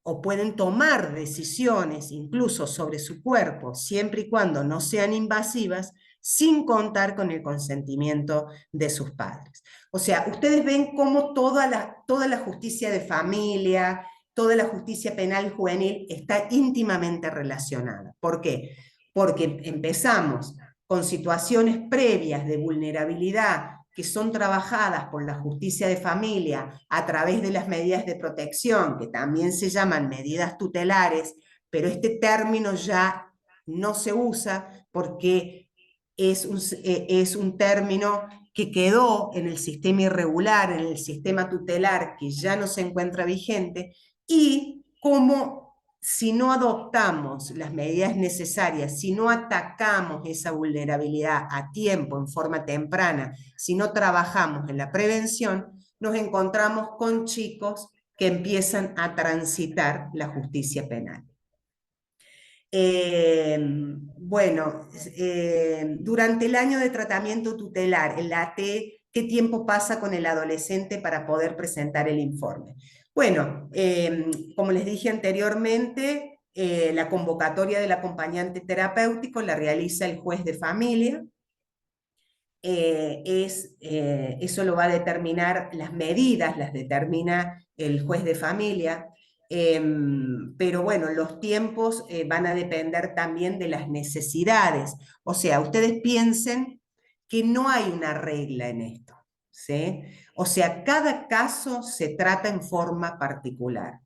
Speaker 1: o pueden tomar decisiones incluso sobre su cuerpo, siempre y cuando no sean invasivas, sin contar con el consentimiento de sus padres? O sea, ustedes ven cómo toda la justicia de familia, toda la justicia penal juvenil está íntimamente relacionada. ¿Por qué? Porque empezamos con situaciones previas de vulnerabilidad que son trabajadas por la justicia de familia a través de las medidas de protección, que también se llaman medidas tutelares, pero este término ya no se usa porque es un término que quedó en el sistema irregular, en el sistema tutelar, que ya no se encuentra vigente, y como si no adoptamos las medidas necesarias, si no atacamos esa vulnerabilidad a tiempo, en forma temprana, si no trabajamos en la prevención, nos encontramos con chicos que empiezan a transitar la justicia penal. Bueno, durante el año de tratamiento tutelar, el AT, ¿qué tiempo pasa con el adolescente para poder presentar el informe? Bueno, como les dije anteriormente, la convocatoria del acompañante terapéutico la realiza el juez de familia. Eso lo va a determinar, las medidas las determina el juez de familia. Pero bueno, los tiempos van a depender también de las necesidades. O sea, ustedes piensen que no hay una regla en esto, ¿sí? O sea, cada caso se trata en forma particular.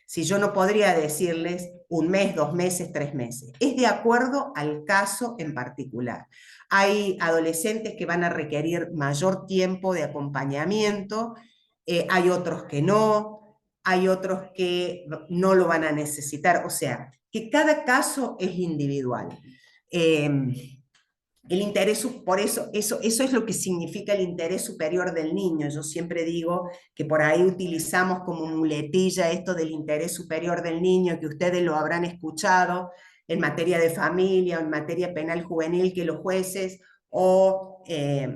Speaker 1: Si yo no podría decirles 1 mes, 2 meses, 3 meses. Es de acuerdo al caso en particular. Hay adolescentes que van a requerir mayor tiempo de acompañamiento, hay otros que no, hay otros que no lo van a necesitar. O sea, que cada caso es individual. El interés, por eso es lo que significa el interés superior del niño. Yo siempre digo que por ahí utilizamos como muletilla esto del interés superior del niño, que ustedes lo habrán escuchado en materia de familia o en materia penal juvenil, que los jueces o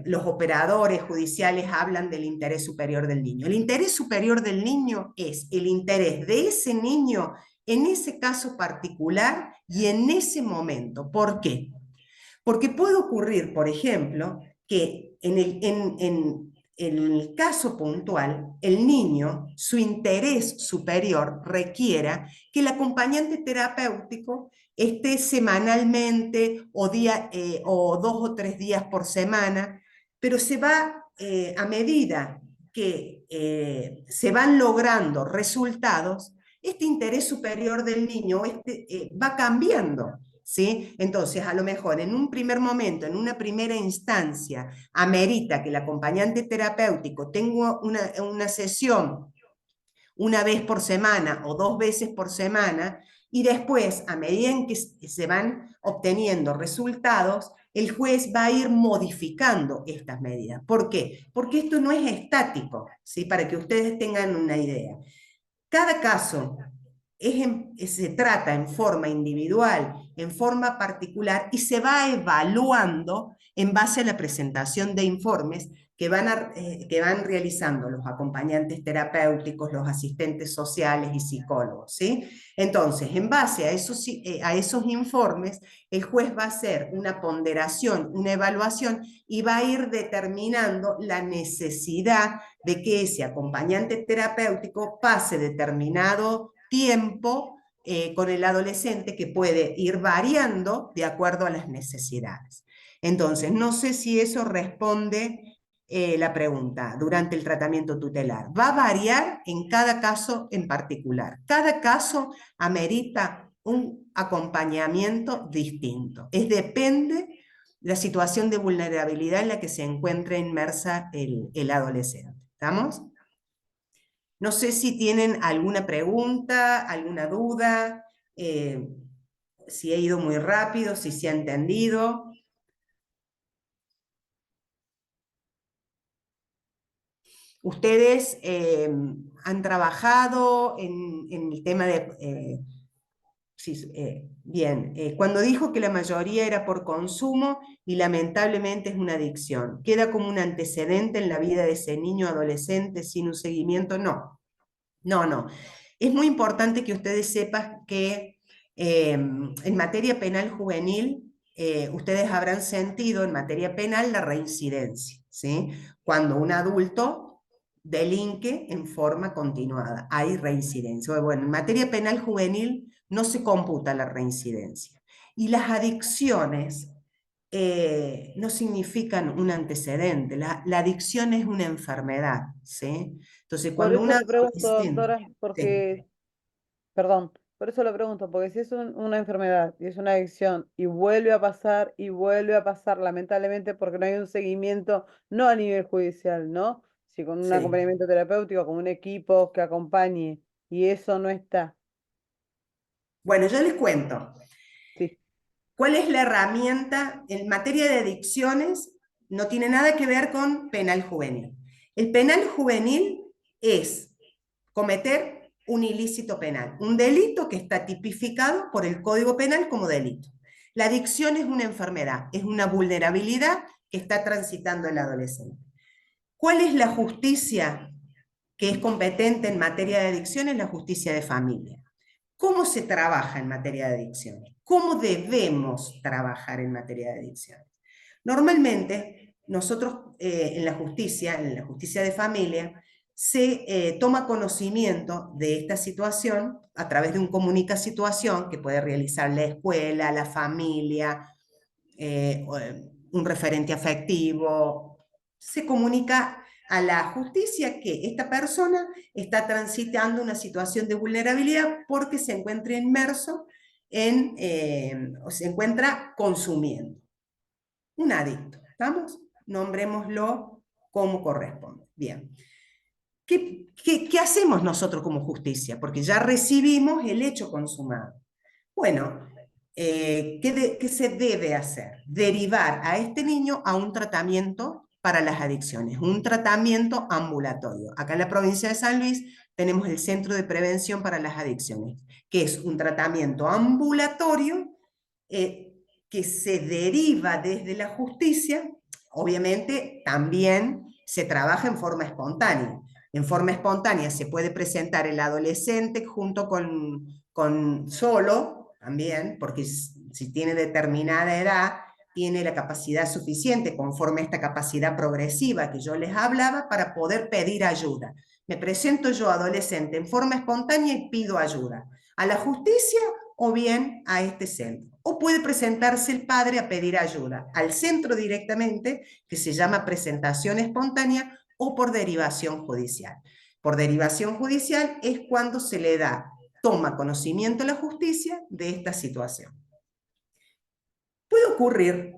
Speaker 1: los operadores judiciales hablan del interés superior del niño. El interés superior del niño es el interés de ese niño en ese caso particular y en ese momento. ¿Por qué? Porque puede ocurrir, por ejemplo, que en el caso puntual, el niño, su interés superior requiera que el acompañante terapéutico esté semanalmente o 2 o 3 días por semana, pero se va a medida que se van logrando resultados, este interés superior del niño va cambiando. ¿Sí? Entonces, a lo mejor en un primer momento, en una primera instancia, amerita que el acompañante terapéutico tenga una sesión 1 vez por semana o 2 veces por semana, Y después, a medida en que se van obteniendo resultados, el juez va a ir modificando estas medidas. ¿Por qué? Porque esto no es estático, ¿sí? Para que ustedes tengan una idea. Cada caso se trata en forma individual, en forma particular, y se va evaluando en base a la presentación de informes que van realizando los acompañantes terapéuticos, los asistentes sociales y psicólogos, ¿sí? Entonces, en base a esos informes, el juez va a hacer una ponderación, una evaluación, y va a ir determinando la necesidad de que ese acompañante terapéutico pase determinado tiempo con el adolescente, que puede ir variando de acuerdo a las necesidades. Entonces, no sé si eso responde la pregunta durante el tratamiento tutelar. Va a variar en cada caso en particular. Cada caso amerita un acompañamiento distinto. Depende de la situación de vulnerabilidad en la que se encuentra inmersa el adolescente. ¿Estamos? No sé si tienen alguna pregunta, alguna duda, si he ido muy rápido, si se ha entendido. Ustedes han trabajado en el tema de... sí, bien, cuando dijo que la mayoría era por consumo y lamentablemente es una adicción, ¿queda como un antecedente en la vida de ese niño adolescente sin un seguimiento? No, no, no. Es muy importante que ustedes sepan que en materia penal juvenil, ustedes habrán sentido en materia penal la reincidencia, ¿sí? Cuando un adulto delinque en forma continuada, hay reincidencia. Bueno, en materia penal juvenil no se computa la reincidencia. Y las adicciones no significan un antecedente, la adicción es una enfermedad, ¿sí? Entonces,
Speaker 3: Por
Speaker 1: cuando
Speaker 3: eso
Speaker 1: una
Speaker 3: lo pregunto,
Speaker 1: adolescente...
Speaker 3: doctora,
Speaker 1: Sí,
Speaker 3: porque, perdón, por eso lo pregunto, porque si es una enfermedad y es una adicción y vuelve a pasar y vuelve a pasar, lamentablemente, porque no hay un seguimiento, no a nivel judicial, ¿no? Si con un
Speaker 1: sí.
Speaker 3: acompañamiento terapéutico, con un equipo que acompañe, y eso no está.
Speaker 1: Bueno, yo les cuento.
Speaker 3: Sí,
Speaker 1: ¿Cuál es la herramienta en materia de adicciones? No tiene nada que ver con penal juvenil. El penal juvenil es cometer un ilícito penal, un delito que está tipificado por el Código Penal como delito. La adicción es una enfermedad, es una vulnerabilidad que está transitando el adolescente. ¿Cuál es la justicia que es competente en materia de adicciones? La justicia de familia. ¿Cómo se trabaja en materia de adicciones? ¿Cómo debemos trabajar en materia de adicciones? Normalmente, nosotros en la justicia de familia, se toma conocimiento de esta situación a través de un comunica situación que puede realizar la escuela, la familia, un referente afectivo. Se comunica a la justicia que esta persona está transitando una situación de vulnerabilidad porque se encuentra inmerso o se encuentra consumiendo. Un adicto, ¿estamos? Nombrémoslo como corresponde. Bien. ¿Qué hacemos nosotros como justicia? Porque ya recibimos el hecho consumado. Bueno, ¿qué se debe hacer? Derivar a este niño a un tratamiento para las adicciones, un tratamiento ambulatorio. Acá en la provincia de San Luis tenemos el Centro de Prevención para las Adicciones, que es un tratamiento ambulatorio que se deriva desde la justicia. Obviamente también se trabaja en forma espontánea. En forma espontánea se puede presentar el adolescente junto con solo también, porque si tiene determinada edad, tiene la capacidad suficiente, conforme a esta capacidad progresiva que yo les hablaba, para poder pedir ayuda. Me presento yo adolescente en forma espontánea y pido ayuda a la justicia o bien a este centro. O puede presentarse el padre a pedir ayuda al centro directamente, que se llama presentación espontánea, o por derivación judicial. Por derivación judicial es cuando se le toma conocimiento a la justicia de esta situación. Puede ocurrir,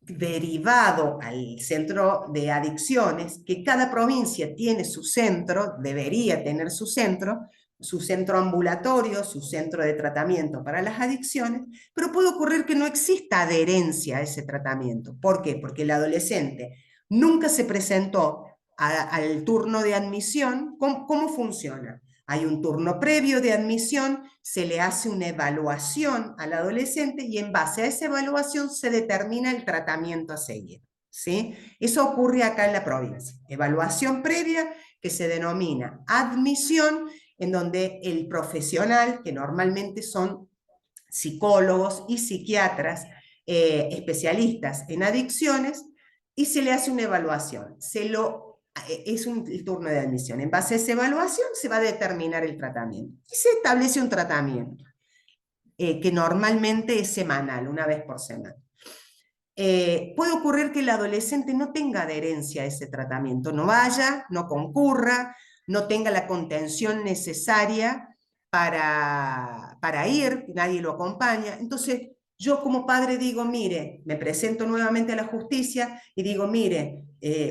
Speaker 1: derivado al centro de adicciones, que cada provincia tiene su centro, debería tener su centro. su centro ambulatorio, su centro de tratamiento para las adicciones, pero puede ocurrir que no exista adherencia a ese tratamiento. ¿Por qué? Porque el adolescente nunca se presentó al turno de admisión. ¿Cómo funciona? Hay un turno previo de admisión, se le hace una evaluación al adolescente y en base a esa evaluación se determina el tratamiento a seguir, ¿sí? Eso ocurre acá en la provincia. Evaluación previa que se denomina admisión, en donde el profesional, que normalmente son psicólogos y psiquiatras especialistas en adicciones, y se le hace una evaluación. Es el turno de admisión. En base a esa evaluación se va a determinar el tratamiento. Y se establece un tratamiento que normalmente es semanal, una vez por semana. Puede ocurrir que el adolescente no tenga adherencia a ese tratamiento, no vaya, no concurra, no tenga la contención necesaria para ir, nadie lo acompaña. Entonces, yo como padre digo, mire, me presento nuevamente a la justicia y digo, mire,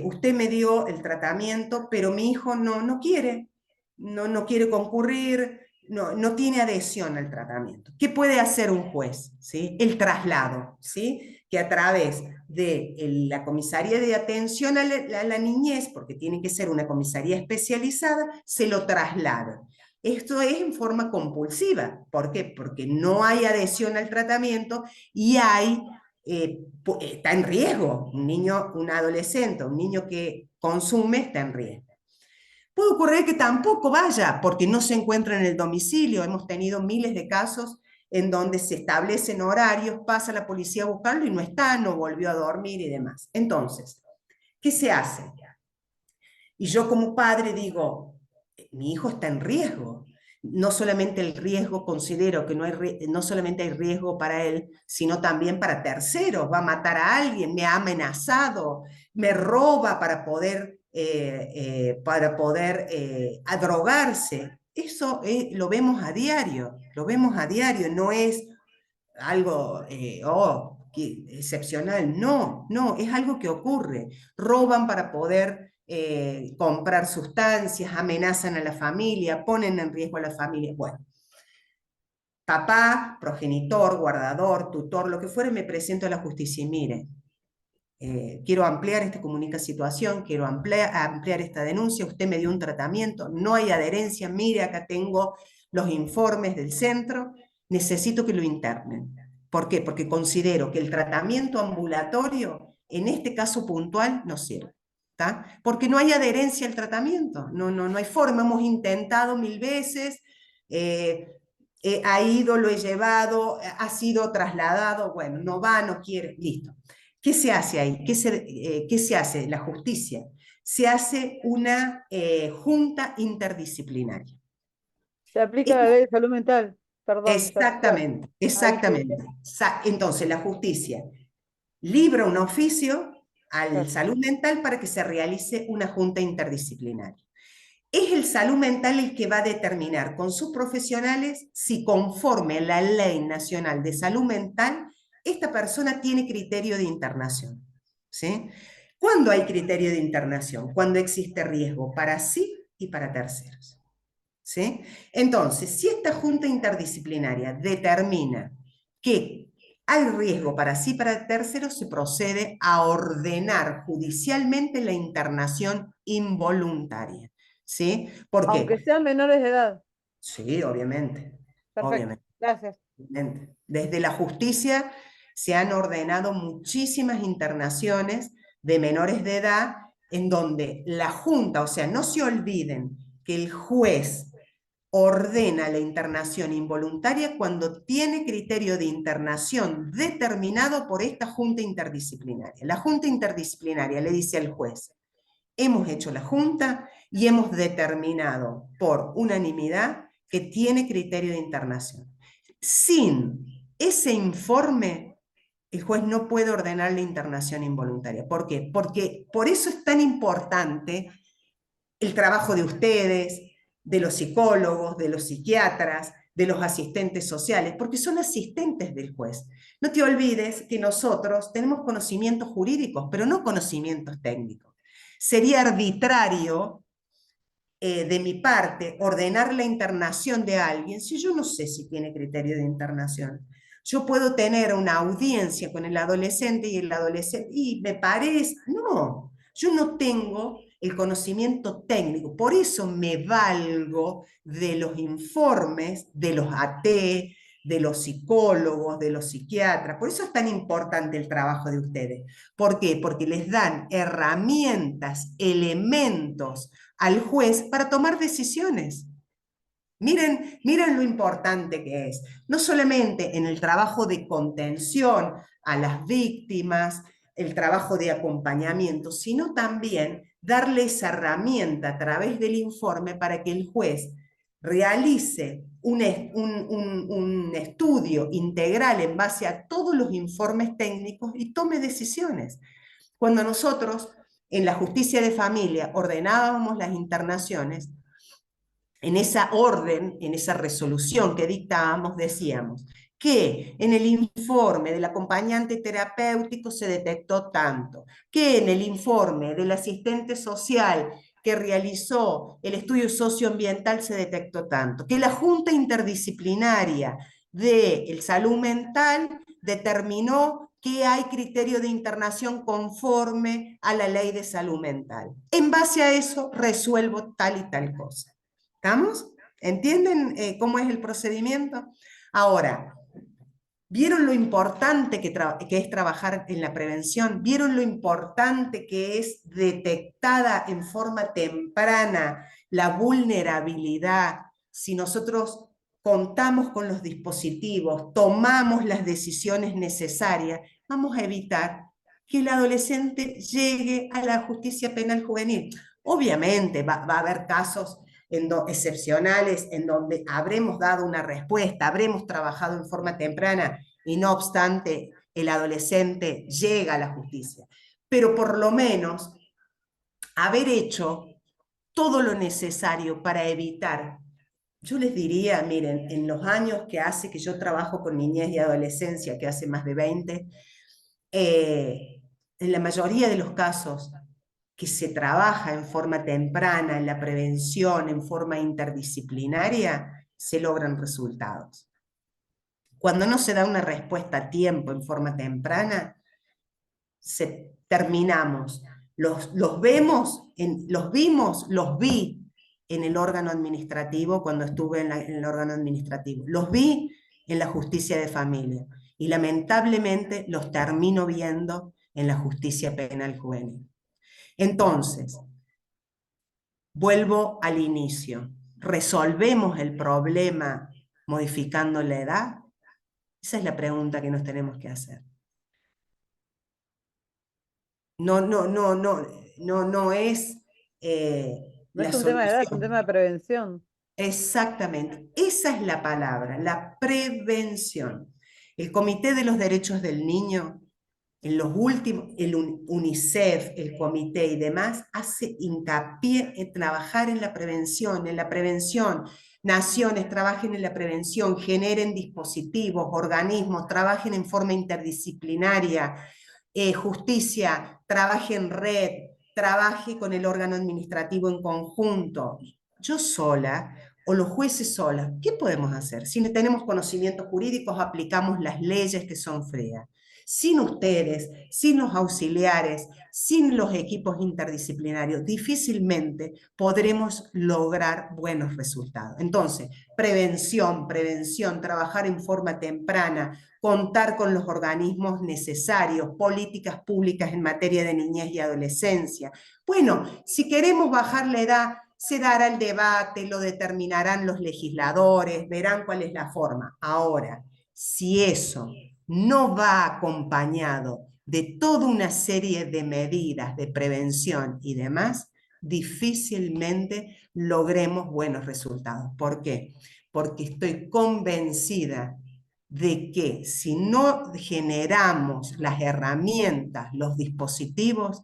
Speaker 1: usted me dio el tratamiento, pero mi hijo no quiere, no quiere concurrir, no tiene adhesión al tratamiento. ¿Qué puede hacer un juez? ¿Sí? El traslado, ¿sí? Que a través de la comisaría de atención a la niñez, porque tiene que ser una comisaría especializada, se lo traslada. Esto es en forma compulsiva. ¿Por qué? Porque no hay adhesión al tratamiento y está en riesgo. Un niño, un adolescente, un niño que consume está en riesgo. Puede ocurrir que tampoco vaya porque no se encuentra en el domicilio. Hemos tenido miles de casos en donde se establecen horarios, pasa la policía a buscarlo y no está, no volvió a dormir y demás. Entonces, ¿qué se hace? Y yo como padre digo, mi hijo está en riesgo. No solamente el riesgo, considero que no solamente hay riesgo para él, sino también para terceros. Va a matar a alguien, me ha amenazado, me roba para poder drogarse. Eso lo vemos a diario, no es algo excepcional, no, es algo que ocurre. Roban para poder comprar sustancias, amenazan a la familia, ponen en riesgo a la familia. Bueno, papá, progenitor, guardador, tutor, lo que fuere, me presento a la justicia y mire, quiero ampliar esta situación, quiero ampliar esta denuncia, usted me dio un tratamiento, no hay adherencia, mire, acá tengo los informes del centro, necesito que lo internen. ¿Por qué? Porque considero que el tratamiento ambulatorio, en este caso puntual, no sirve. ¿Tá? Porque no hay adherencia al tratamiento, no hay forma, hemos intentado 1000 veces, ha ido, lo he llevado, ha sido trasladado, bueno, no va, no quiere, listo. ¿Qué se hace ahí? ¿Qué se hace? La justicia. Se hace una junta interdisciplinaria.
Speaker 3: Se aplica la ley de salud mental, perdón.
Speaker 1: Exactamente, exactamente. Entonces la justicia libra un oficio al salud mental para que se realice una junta interdisciplinaria. Es el salud mental el que va a determinar con sus profesionales si conforme a la Ley Nacional de Salud Mental, esta persona tiene criterio de internación. ¿Sí? ¿Cuándo hay criterio de internación? Cuando existe riesgo para sí y para terceros. ¿Sí? Entonces, si esta junta interdisciplinaria determina que hay riesgo para sí y para terceros, se procede a ordenar judicialmente la internación involuntaria. ¿Sí? ¿Por qué?
Speaker 3: Aunque sean menores de edad.
Speaker 1: Sí, obviamente.
Speaker 3: Perfecto,
Speaker 1: Obviamente.
Speaker 3: gracias.
Speaker 1: Obviamente. Desde la justicia se han ordenado muchísimas internaciones de menores de edad en donde la junta, o sea, no se olviden que el juez ordena la internación involuntaria cuando tiene criterio de internación determinado por esta junta interdisciplinaria. La junta interdisciplinaria le dice al juez, hemos hecho la junta y hemos determinado por unanimidad que tiene criterio de internación. Sin ese informe, el juez no puede ordenar la internación involuntaria. ¿Por qué? Porque por eso es tan importante el trabajo de ustedes, de los psicólogos, de los psiquiatras, de los asistentes sociales, porque son asistentes del juez. No te olvides que nosotros tenemos conocimientos jurídicos, pero no conocimientos técnicos. Sería arbitrario de mi parte, ordenar la internación de alguien si yo no sé si tiene criterio de internación? Yo puedo tener una audiencia con el adolescente y me parece, no, yo no tengo el conocimiento técnico, por eso me valgo de los informes de los AT, de los psicólogos, de los psiquiatras. Por eso es tan importante el trabajo de ustedes. ¿Por qué? Porque les dan herramientas, elementos al juez para tomar decisiones. Miren lo importante que es, no solamente en el trabajo de contención a las víctimas, el trabajo de acompañamiento, sino también darle esa herramienta a través del informe para que el juez realice un estudio integral en base a todos los informes técnicos y tome decisiones. Cuando nosotros en la justicia de familia ordenábamos las internaciones, en esa orden, en esa resolución que dictábamos, decíamos que en el informe del acompañante terapéutico se detectó tanto, que en el informe del asistente social que realizó el estudio socioambiental se detectó tanto, que la Junta Interdisciplinaria de Salud Mental determinó que hay criterio de internación conforme a la ley de salud mental. En base a eso resuelvo tal y tal cosa. ¿Estamos? ¿Entienden cómo es el procedimiento? Ahora, ¿vieron lo importante que es trabajar en la prevención? ¿Vieron lo importante que es detectada en forma temprana la vulnerabilidad? Si nosotros contamos con los dispositivos, tomamos las decisiones necesarias, vamos a evitar que el adolescente llegue a la justicia penal juvenil. Obviamente va a haber casos excepcionales en donde habremos dado una respuesta, habremos trabajado en forma temprana y no obstante el adolescente llega a la justicia. Pero por lo menos haber hecho todo lo necesario para evitar. Yo les diría, miren, en los años que hace que yo trabajo con niñez y adolescencia, que hace más de 20, en la mayoría de los casos que se trabaja en forma temprana, en la prevención, en forma interdisciplinaria, se logran resultados. Cuando no se da una respuesta a tiempo en forma temprana, terminamos. Los vimos, los vi en el órgano administrativo cuando estuve en el órgano administrativo. Los vi en la justicia de familia y lamentablemente los termino viendo en la justicia penal juvenil. Entonces, vuelvo al inicio. ¿Resolvemos el problema modificando la edad? Esa es la pregunta que nos tenemos que hacer. No es
Speaker 3: No
Speaker 1: la
Speaker 3: es un tema de edad, es un
Speaker 1: solución.
Speaker 3: tema de prevención.
Speaker 1: Exactamente, esa es la palabra, la prevención. El Comité de los Derechos del Niño, en los últimos, el UNICEF, el comité y demás, hace hincapié en trabajar en la prevención, naciones trabajen en la prevención, generen dispositivos, organismos, trabajen en forma interdisciplinaria, justicia, trabaje en red, trabaje con el órgano administrativo en conjunto. Yo sola o los jueces solas, ¿qué podemos hacer? Si no tenemos conocimientos jurídicos, aplicamos las leyes que son frías. Sin ustedes, sin los auxiliares, sin los equipos interdisciplinarios, difícilmente podremos lograr buenos resultados. Entonces, prevención, trabajar en forma temprana, contar con los organismos necesarios, políticas públicas en materia de niñez y adolescencia. Bueno, si queremos bajar la edad, se dará el debate, lo determinarán los legisladores, verán cuál es la forma. Ahora, si eso no va acompañado de toda una serie de medidas de prevención y demás, difícilmente logremos buenos resultados. ¿Por qué? Porque estoy convencida de que si no generamos las herramientas, los dispositivos,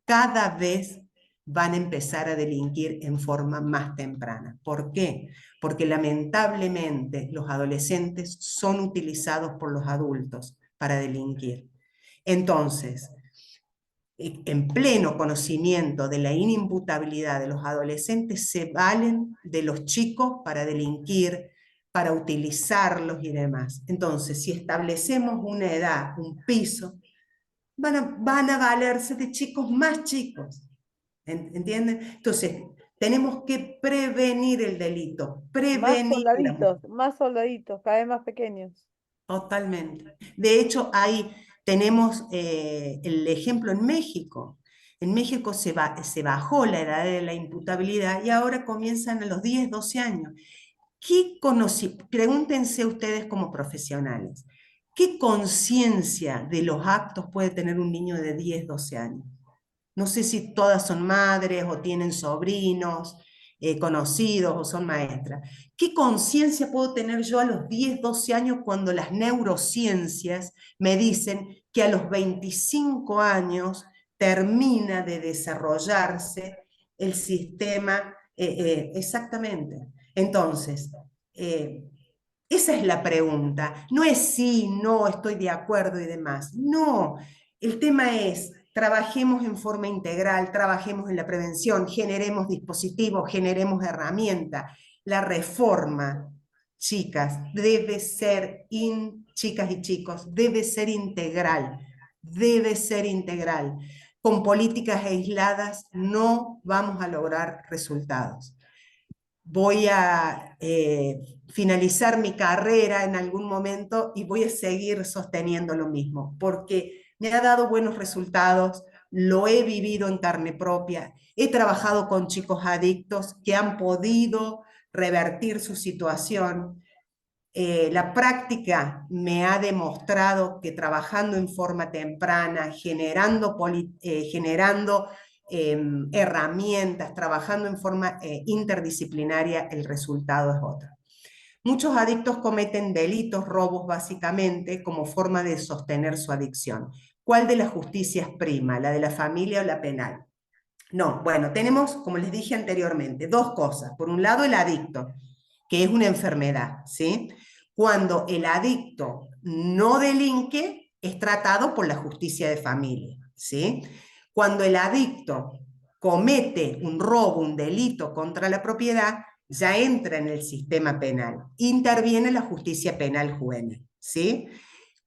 Speaker 1: cada vez van a empezar a delinquir en forma más temprana. ¿Por qué? Porque lamentablemente los adolescentes son utilizados por los adultos para delinquir. Entonces, en pleno conocimiento de la inimputabilidad de los adolescentes, se valen de los chicos para delinquir, para utilizarlos y demás. Entonces, si establecemos una edad, un piso, van a valerse de chicos más chicos. ¿Entienden? Entonces, tenemos que prevenir el delito, prevenir
Speaker 3: más soldaditos, cada vez más pequeños.
Speaker 1: Totalmente. De hecho, ahí tenemos el ejemplo en México. En México se bajó la edad de la imputabilidad y ahora comienzan a los 10, 12 años. Pregúntense ustedes como profesionales, ¿qué conciencia de los actos puede tener un niño de 10, 12 años? No sé si todas son madres o tienen sobrinos, conocidos o son maestras. ¿Qué conciencia puedo tener yo a los 10, 12 años cuando las neurociencias me dicen que a los 25 años termina de desarrollarse el sistema? Exactamente. Entonces, esa es la pregunta. No es sí, no, estoy de acuerdo y demás. No, el tema es, trabajemos en forma integral, trabajemos en la prevención, generemos dispositivos, generemos herramientas. La reforma, chicas, debe ser, chicas y chicos, debe ser integral, debe ser integral. Con políticas aisladas no vamos a lograr resultados. Voy a finalizar mi carrera en algún momento y voy a seguir sosteniendo lo mismo, porque me ha dado buenos resultados, lo he vivido en carne propia, he trabajado con chicos adictos que han podido revertir su situación. La práctica me ha demostrado que trabajando en forma temprana, generando herramientas, trabajando en forma interdisciplinaria, el resultado es otro. Muchos adictos cometen delitos, robos básicamente, como forma de sostener su adicción. ¿Cuál de las justicias prima, la de la familia o la penal? No, bueno, tenemos, como les dije anteriormente, dos cosas. Por un lado, el adicto, que es una enfermedad, ¿sí? Cuando el adicto no delinque, es tratado por la justicia de familia, ¿sí? Cuando el adicto comete un robo, un delito contra la propiedad, ya entra en el sistema penal, interviene la justicia penal juvenil, ¿sí?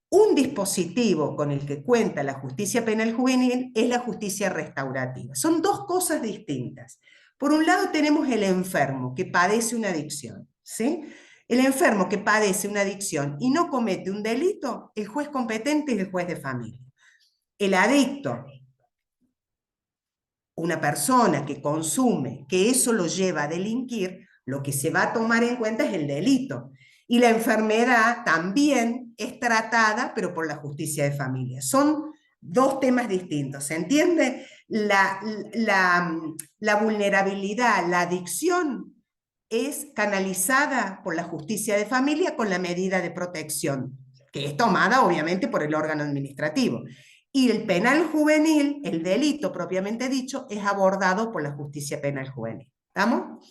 Speaker 1: Un dispositivo con el que cuenta la justicia penal juvenil es la justicia restaurativa. Son dos cosas distintas. Por un lado tenemos el enfermo que padece una adicción, ¿sí? El enfermo que padece una adicción y no comete un delito, el juez competente es el juez de familia. El adicto, una persona que consume, que eso lo lleva a delinquir, lo que se va a tomar en cuenta es el delito. Y la enfermedad también es tratada, pero por la justicia de familia. Son dos temas distintos, ¿se entiende? La vulnerabilidad, la adicción es canalizada por la justicia de familia con la medida de protección, que es tomada obviamente por el órgano administrativo. Y el penal juvenil, el delito propiamente dicho, es abordado por la justicia penal juvenil. ¿Estamos?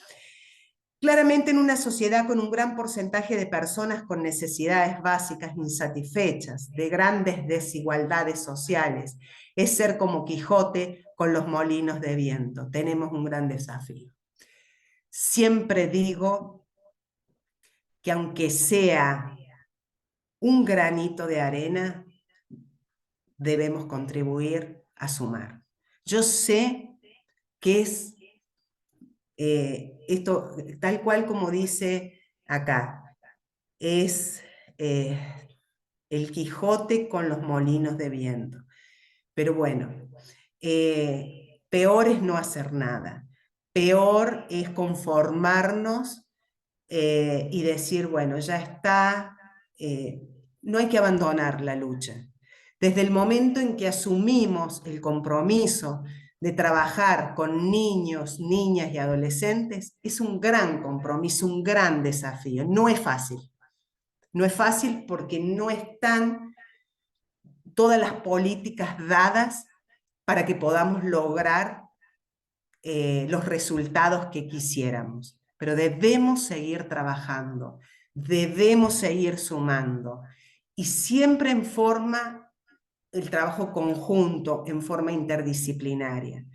Speaker 1: Claramente en una sociedad con un gran porcentaje de personas con necesidades básicas insatisfechas, de grandes desigualdades sociales, es ser como Quijote con los molinos de viento. Tenemos un gran desafío. Siempre digo que aunque sea un granito de arena, debemos contribuir a sumar. Yo sé que es esto, tal cual como dice acá, es el Quijote con los molinos de viento. Pero bueno, peor es no hacer nada. Peor es conformarnos y decir, bueno, ya está, no hay que abandonar la lucha. Desde el momento en que asumimos el compromiso de trabajar con niños, niñas y adolescentes, es un gran compromiso, un gran desafío. No es fácil. No es fácil porque no están todas las políticas dadas para que podamos lograr los resultados que quisiéramos. Pero debemos seguir trabajando, debemos seguir sumando y siempre en forma el trabajo conjunto en forma interdisciplinaria.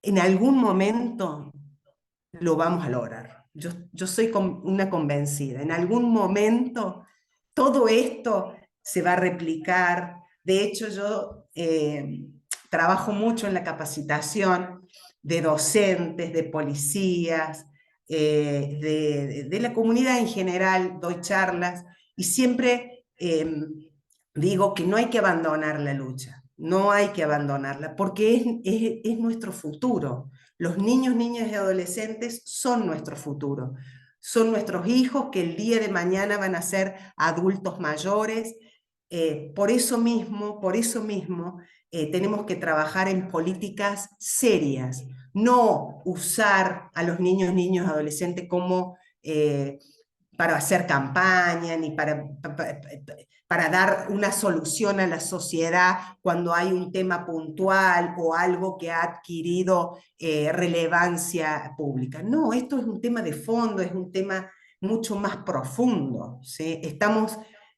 Speaker 1: En algún momento lo vamos a lograr. Yo soy una convencida. En algún momento todo esto se va a replicar. De hecho, yo trabajo mucho en la capacitación de docentes, de policías, de la comunidad en general, doy charlas y siempre digo que no hay que abandonar la lucha, no hay que abandonarla, porque es nuestro futuro. Los niños, niñas y adolescentes son nuestro futuro. Son nuestros hijos que el día de mañana van a ser adultos mayores. Por eso mismo, tenemos que trabajar en políticas serias, no usar a los niños, niños y adolescentes como para hacer campaña, ni para dar una solución a la sociedad cuando hay un tema puntual o algo que ha adquirido relevancia pública. No, esto es un tema de fondo, es un tema mucho más profundo, ¿sí?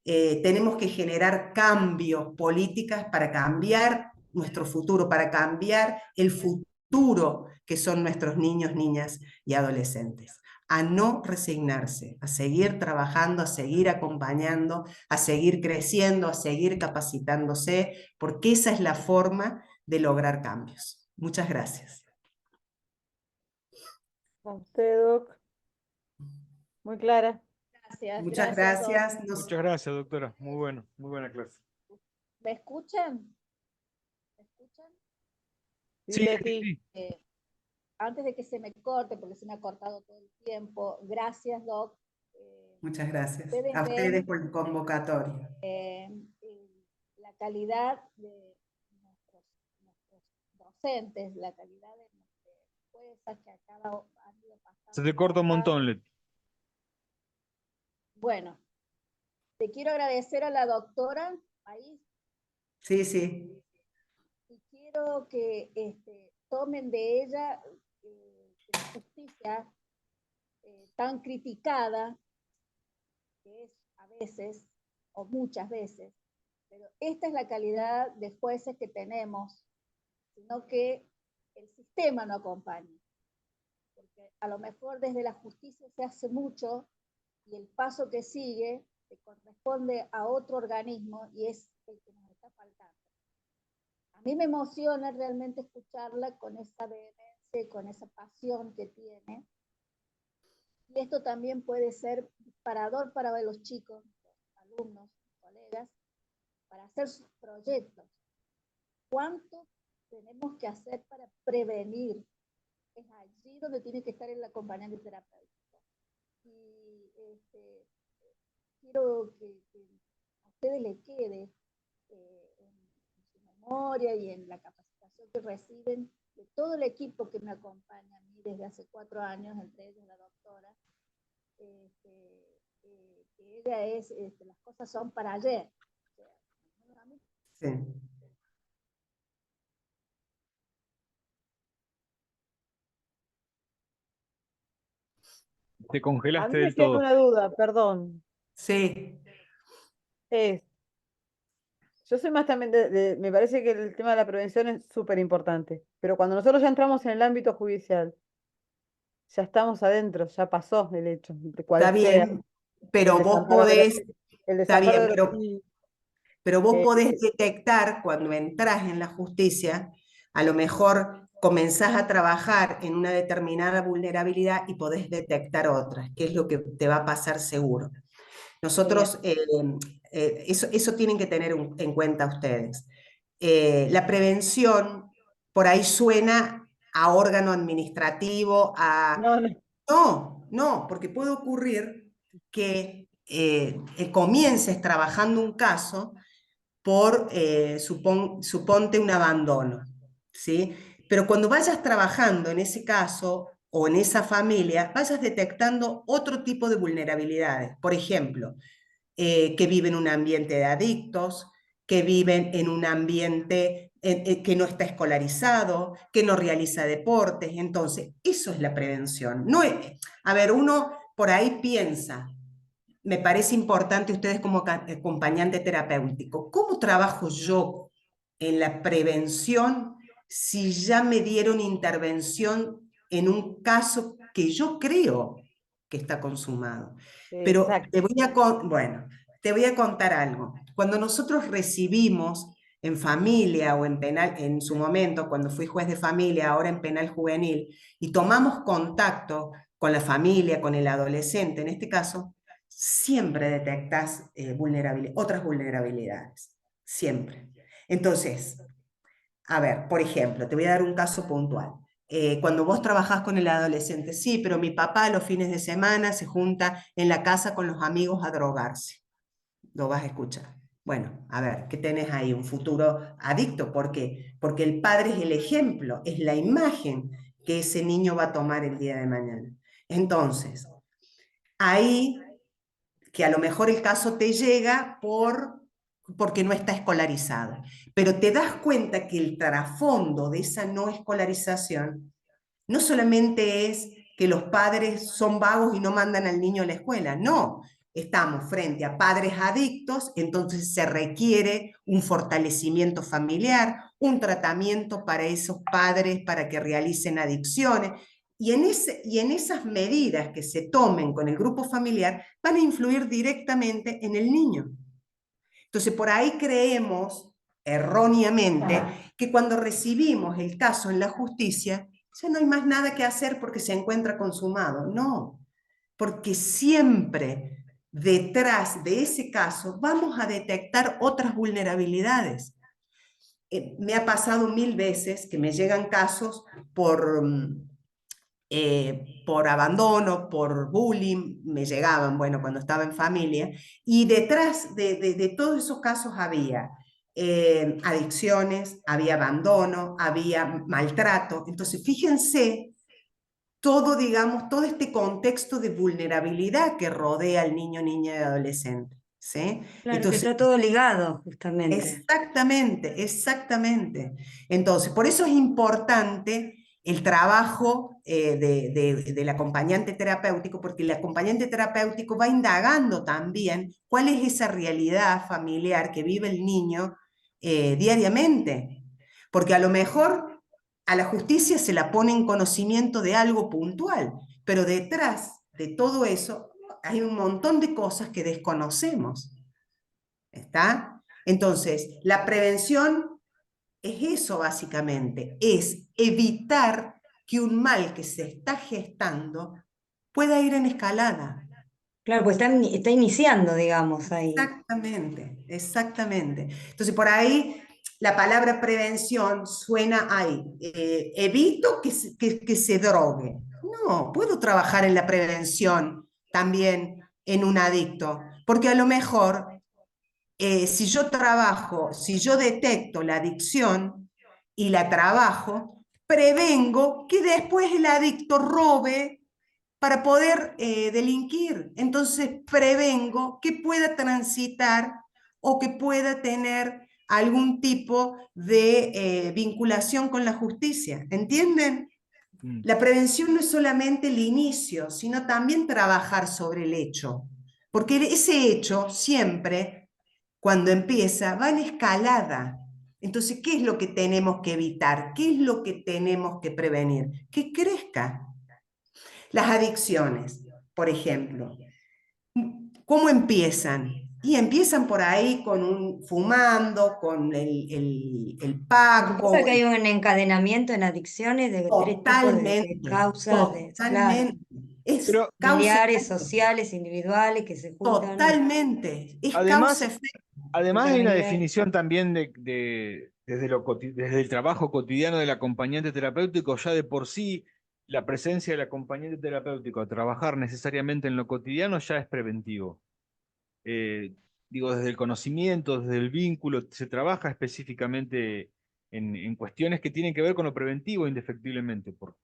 Speaker 1: Tenemos que generar cambios, políticas para cambiar nuestro futuro, para cambiar el futuro que son nuestros niños, niñas y adolescentes. A no resignarse, a seguir trabajando, a seguir acompañando, a seguir creciendo, a seguir capacitándose, porque esa es la forma de lograr cambios. Muchas gracias.
Speaker 3: A usted, Doc. Muy clara.
Speaker 4: Gracias.
Speaker 1: Muchas
Speaker 4: gracias, Doc.
Speaker 1: gracias.
Speaker 2: Muchas gracias, doctora. Muy bueno, muy buena clase.
Speaker 4: ¿Me escuchan? ¿Me escuchan?
Speaker 3: Sí, Leti.
Speaker 2: sí.
Speaker 4: Antes de que se me corte, porque se me ha cortado todo el tiempo, gracias, Doc.
Speaker 1: Muchas gracias.
Speaker 4: Ustedes
Speaker 1: A ustedes
Speaker 4: ven,
Speaker 1: por el convocatorio.
Speaker 4: la calidad de nuestros docentes, la calidad de nuestras fuerzas que acá han ido pasando.
Speaker 2: Se te corta un montón, Leti.
Speaker 4: Bueno, te quiero agradecer a la doctora ahí.
Speaker 1: Sí, sí.
Speaker 4: Y quiero que tomen de ella la justicia tan criticada, que es a veces, o muchas veces, pero esta es la calidad de jueces que tenemos, sino que el sistema no acompaña. Porque a lo mejor desde la justicia se hace mucho y el paso que sigue le corresponde a otro organismo y es el que nos está faltando. A mí me emociona realmente escucharla con esa vehemencia y con esa pasión que tiene. Y esto también puede ser disparador para los chicos, los alumnos, los colegas, para hacer sus proyectos. ¿Cuánto tenemos que hacer para prevenir? Es allí donde tiene que estar el acompañante terapéutico. Y quiero que a ustedes les quede en su memoria y en la capacitación que reciben de todo el equipo que me acompaña a mí desde hace 4 años, entre ellos la doctora, que ella es, las cosas son para ayer. O sea,
Speaker 1: Sí.
Speaker 2: Te
Speaker 3: A
Speaker 2: congelaste
Speaker 3: mí me
Speaker 2: del
Speaker 3: queda
Speaker 2: todo.
Speaker 3: una duda, perdón.
Speaker 1: Sí.
Speaker 3: Yo soy más también me parece que el tema de la prevención es súper importante, pero cuando nosotros ya entramos en el ámbito judicial, ya estamos adentro, ya pasó el hecho, de cual
Speaker 1: Está
Speaker 3: sea
Speaker 1: bien,
Speaker 3: el
Speaker 1: pero vos
Speaker 3: desamparo
Speaker 1: podés,
Speaker 3: el
Speaker 1: está
Speaker 3: desamparo
Speaker 1: bien,
Speaker 3: de los niños.
Speaker 1: pero vos
Speaker 3: Eh,
Speaker 1: podés detectar cuando entras en la justicia, a lo mejor comenzás a trabajar en una determinada vulnerabilidad y podés detectar otras, que es lo que te va a pasar seguro. Nosotros, eso tienen que tener en cuenta ustedes. La prevención por ahí suena a órgano administrativo,
Speaker 3: no, no.
Speaker 1: No, porque puede ocurrir que comiences trabajando un caso por, suponte un abandono, ¿sí? Pero cuando vayas trabajando en ese caso o en esa familia, vayas detectando otro tipo de vulnerabilidades. Por ejemplo, que viven en un ambiente de adictos, que viven en un ambiente que no está escolarizado, que no realiza deportes. Entonces, eso es la prevención. No es, a ver, uno por ahí piensa, me parece importante ustedes como acompañante terapéutico. ¿Cómo trabajo yo en la prevención si ya me dieron intervención en un caso que yo creo que está consumado? Pero
Speaker 5: Exacto.
Speaker 1: te voy a contar algo. Cuando nosotros recibimos en familia o en penal, en su momento, cuando fui juez de familia, ahora en penal juvenil, y tomamos contacto con la familia, con el adolescente, en este caso, siempre detectas otras vulnerabilidades, siempre. Entonces, a ver, por ejemplo, te voy a dar un caso puntual. Cuando vos trabajás con el adolescente, sí, pero mi papá los fines de semana se junta en la casa con los amigos a drogarse. Lo vas a escuchar. Bueno, a ver, ¿qué tenés ahí? Un futuro adicto. ¿Por qué? Porque el padre es el ejemplo, es la imagen que ese niño va a tomar el día de mañana. Entonces, ahí que a lo mejor el caso te llega porque no está escolarizado, pero te das cuenta que el trasfondo de esa no escolarización no solamente es que los padres son vagos y no mandan al niño a la escuela, no, estamos frente a padres adictos, entonces se requiere un fortalecimiento familiar, un tratamiento para esos padres para que realicen adicciones, y en esas medidas que se tomen con el grupo familiar van a influir directamente en el niño. Entonces, por ahí creemos erróneamente que cuando recibimos el caso en la justicia, ya no hay más nada que hacer porque se encuentra consumado. No, porque siempre detrás de ese caso vamos a detectar otras vulnerabilidades. Me ha pasado 1000 veces que me llegan casos por abandono, por bullying, me llegaban, bueno, cuando estaba en familia, y detrás de todos esos casos había adicciones, había abandono, había maltrato. Entonces, fíjense todo, digamos, todo este contexto de vulnerabilidad que rodea al niño, niña y adolescente. ¿Sí?
Speaker 5: Claro, que
Speaker 1: Entonces,
Speaker 5: está todo ligado, justamente.
Speaker 1: exactamente, exactamente. Entonces, por eso es importante el trabajo del acompañante terapéutico, porque el acompañante terapéutico va indagando también cuál es esa realidad familiar que vive el niño diariamente. Porque a lo mejor a la justicia se la pone en conocimiento de algo puntual, pero detrás de todo eso hay un montón de cosas que desconocemos. ¿Está? Entonces, la prevención es eso básicamente, es evitar que un mal que se está gestando pueda ir en escalada.
Speaker 5: Claro, pues está iniciando, digamos, ahí.
Speaker 1: Exactamente, exactamente. Entonces, por ahí la palabra prevención suena ahí, evito que se drogue. No, puedo trabajar en la prevención también en un adicto, porque a lo mejor si yo detecto la adicción y la trabajo, prevengo que después el adicto robe para poder delinquir. Entonces prevengo que pueda transitar o que pueda tener algún tipo de vinculación con la justicia. ¿Entienden? La prevención no es solamente el inicio, sino también trabajar sobre el hecho. Porque ese hecho siempre, cuando empieza, va en escalada. Entonces, ¿qué es lo que tenemos que evitar? ¿Qué es lo que tenemos que prevenir? Que crezca. Las adicciones, por ejemplo, ¿cómo empiezan? Y empiezan por ahí fumando, con el paco.
Speaker 5: Pasa que hay un encadenamiento en adicciones de tres tipos de
Speaker 1: Totalmente,
Speaker 5: causas, claro,
Speaker 1: totalmente. Es
Speaker 2: Pero
Speaker 5: familiares,
Speaker 1: causa-efecto.
Speaker 5: sociales, individuales, que se juntan
Speaker 1: Totalmente. Es
Speaker 2: además,
Speaker 1: causa-efecto.
Speaker 2: además hay una
Speaker 5: determinadas.
Speaker 2: definición también desde el trabajo cotidiano del acompañante terapéutico, ya de por sí la presencia del acompañante terapéutico a trabajar necesariamente en lo cotidiano ya es preventivo. Eh, Digo, desde el conocimiento, desde el vínculo, se trabaja específicamente en cuestiones que tienen que ver con lo preventivo indefectiblemente, por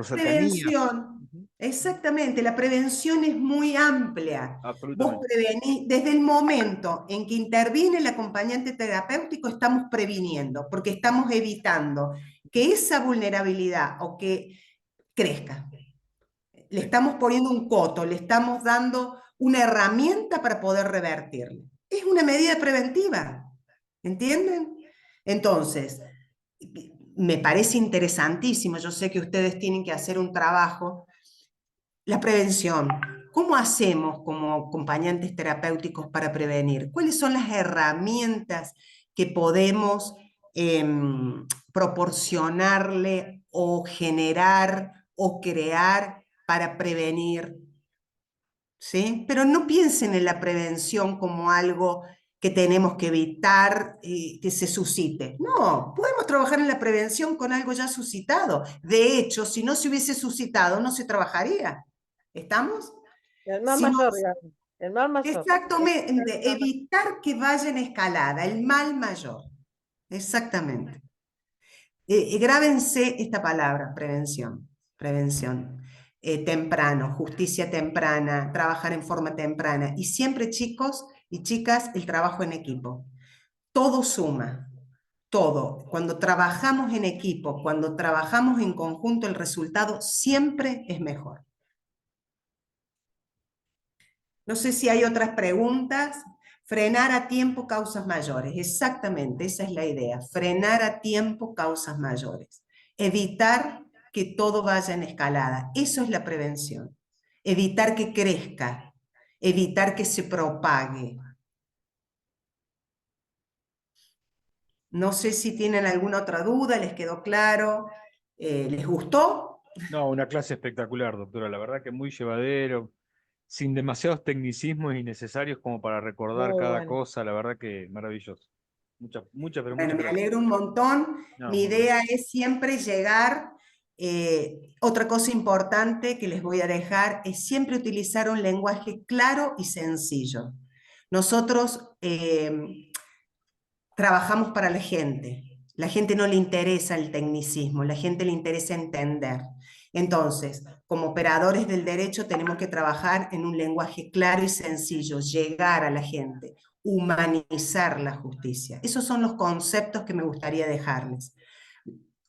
Speaker 2: cercanía.
Speaker 1: Prevención,
Speaker 2: Ujú.
Speaker 1: exactamente, la prevención es muy amplia. Vos
Speaker 2: Absolutamente.
Speaker 1: prevenís, desde el momento en que interviene el acompañante terapéutico, estamos previniendo, porque estamos evitando que esa vulnerabilidad o que crezca. Le
Speaker 2: Sí.
Speaker 1: estamos poniendo un coto, le estamos dando una herramienta para poder revertirlo. Es una medida preventiva, ¿entienden? Entonces, me parece interesantísimo, yo sé que ustedes tienen que hacer un trabajo, la prevención. ¿Cómo hacemos como acompañantes terapéuticos para prevenir? ¿Cuáles son las herramientas que podemos proporcionarle o generar o crear para prevenir? ¿Sí? Pero no piensen en la prevención como algo que tenemos que evitar que se suscite. No, podemos trabajar en la prevención con algo ya suscitado. De hecho, si no se hubiese suscitado, no se trabajaría. ¿Estamos?
Speaker 3: El mal
Speaker 1: Si no,
Speaker 3: mayor, digamos. El mal mayor.
Speaker 1: exactamente, evitar que vaya en escalada, el mal mayor. Exactamente. Grábense esta palabra, prevención, prevención. Temprano, justicia temprana, trabajar en forma temprana. Y siempre, chicos y chicas, el trabajo en equipo. Todo suma, todo. Cuando trabajamos en equipo, cuando trabajamos en conjunto, el resultado siempre es mejor. No sé si hay otras preguntas. Frenar a tiempo causas mayores. Exactamente, esa es la idea. Frenar a tiempo causas mayores. Evitar que todo vaya en escalada. Eso es la prevención. Evitar que crezca. Evitar que se propague. No sé si tienen alguna otra duda, ¿les quedó claro? ¿Les gustó?
Speaker 2: No, una clase espectacular, doctora. La verdad que muy llevadero, sin demasiados tecnicismos innecesarios como para recordar
Speaker 3: Muy
Speaker 2: cada
Speaker 3: bueno.
Speaker 2: cosa. La verdad que maravilloso. Muchas, pero
Speaker 1: Bueno,
Speaker 2: muchas
Speaker 1: me
Speaker 2: gracias.
Speaker 1: alegro un montón.
Speaker 2: No,
Speaker 1: Mi
Speaker 2: muy bueno.
Speaker 1: idea es siempre llegar. Otra cosa importante que les voy a dejar es siempre utilizar un lenguaje claro y sencillo. Nosotros trabajamos para la gente. La gente no le interesa el tecnicismo, la gente le interesa entender. Entonces, como operadores del derecho tenemos que trabajar en un lenguaje claro y sencillo, llegar a la gente, humanizar la justicia. Esos son los conceptos que me gustaría dejarles.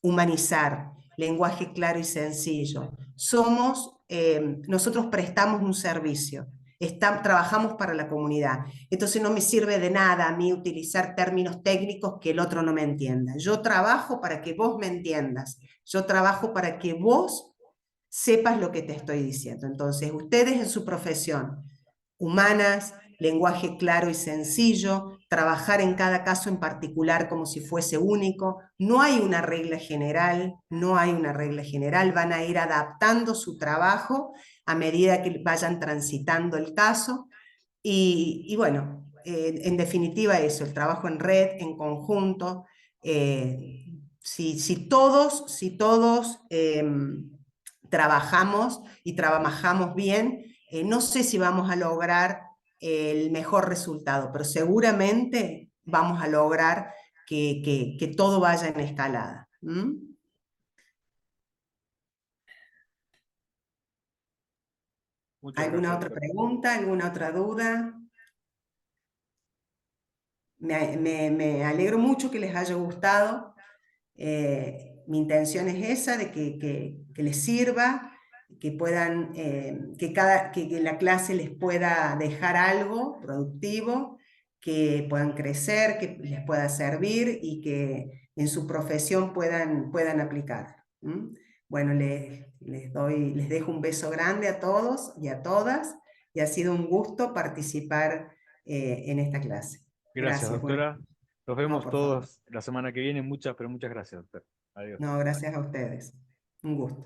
Speaker 1: Humanizar, lenguaje claro y sencillo. Nosotros prestamos un servicio, trabajamos para la comunidad. Entonces no me sirve de nada a mí utilizar términos técnicos que el otro no me entienda. Yo trabajo para que vos me entiendas. Yo trabajo para que vos sepas lo que te estoy diciendo. Entonces, ustedes en su profesión, humanas, lenguaje claro y sencillo, trabajar en cada caso en particular como si fuese único. No hay una regla general, no hay una regla general, van a ir adaptando su trabajo a medida que vayan transitando el caso. Y bueno, en definitiva eso, el trabajo en red, en conjunto. Si todos trabajamos y trabajamos bien, no sé si vamos a lograr el mejor resultado, pero seguramente vamos a lograr que todo vaya en escalada.
Speaker 2: Muchas
Speaker 1: ¿Alguna
Speaker 2: gracias,
Speaker 1: otra
Speaker 2: doctora.
Speaker 1: pregunta? ¿Alguna otra duda? Me alegro mucho que les haya gustado. Mi intención es esa, de que les sirva, que puedan, que la clase les pueda dejar algo productivo, que puedan crecer, que les pueda servir y que en su profesión puedan aplicar. Bueno, les dejo un beso grande a todos y a todas, y ha sido un gusto participar en esta clase.
Speaker 2: Gracias,
Speaker 1: Gracias, buenas.
Speaker 2: doctora. Nos
Speaker 1: No,
Speaker 2: vemos
Speaker 1: por favor.
Speaker 2: todos la semana que viene. Pero muchas gracias, doctora. Adiós.
Speaker 1: No, gracias a ustedes. Un gusto.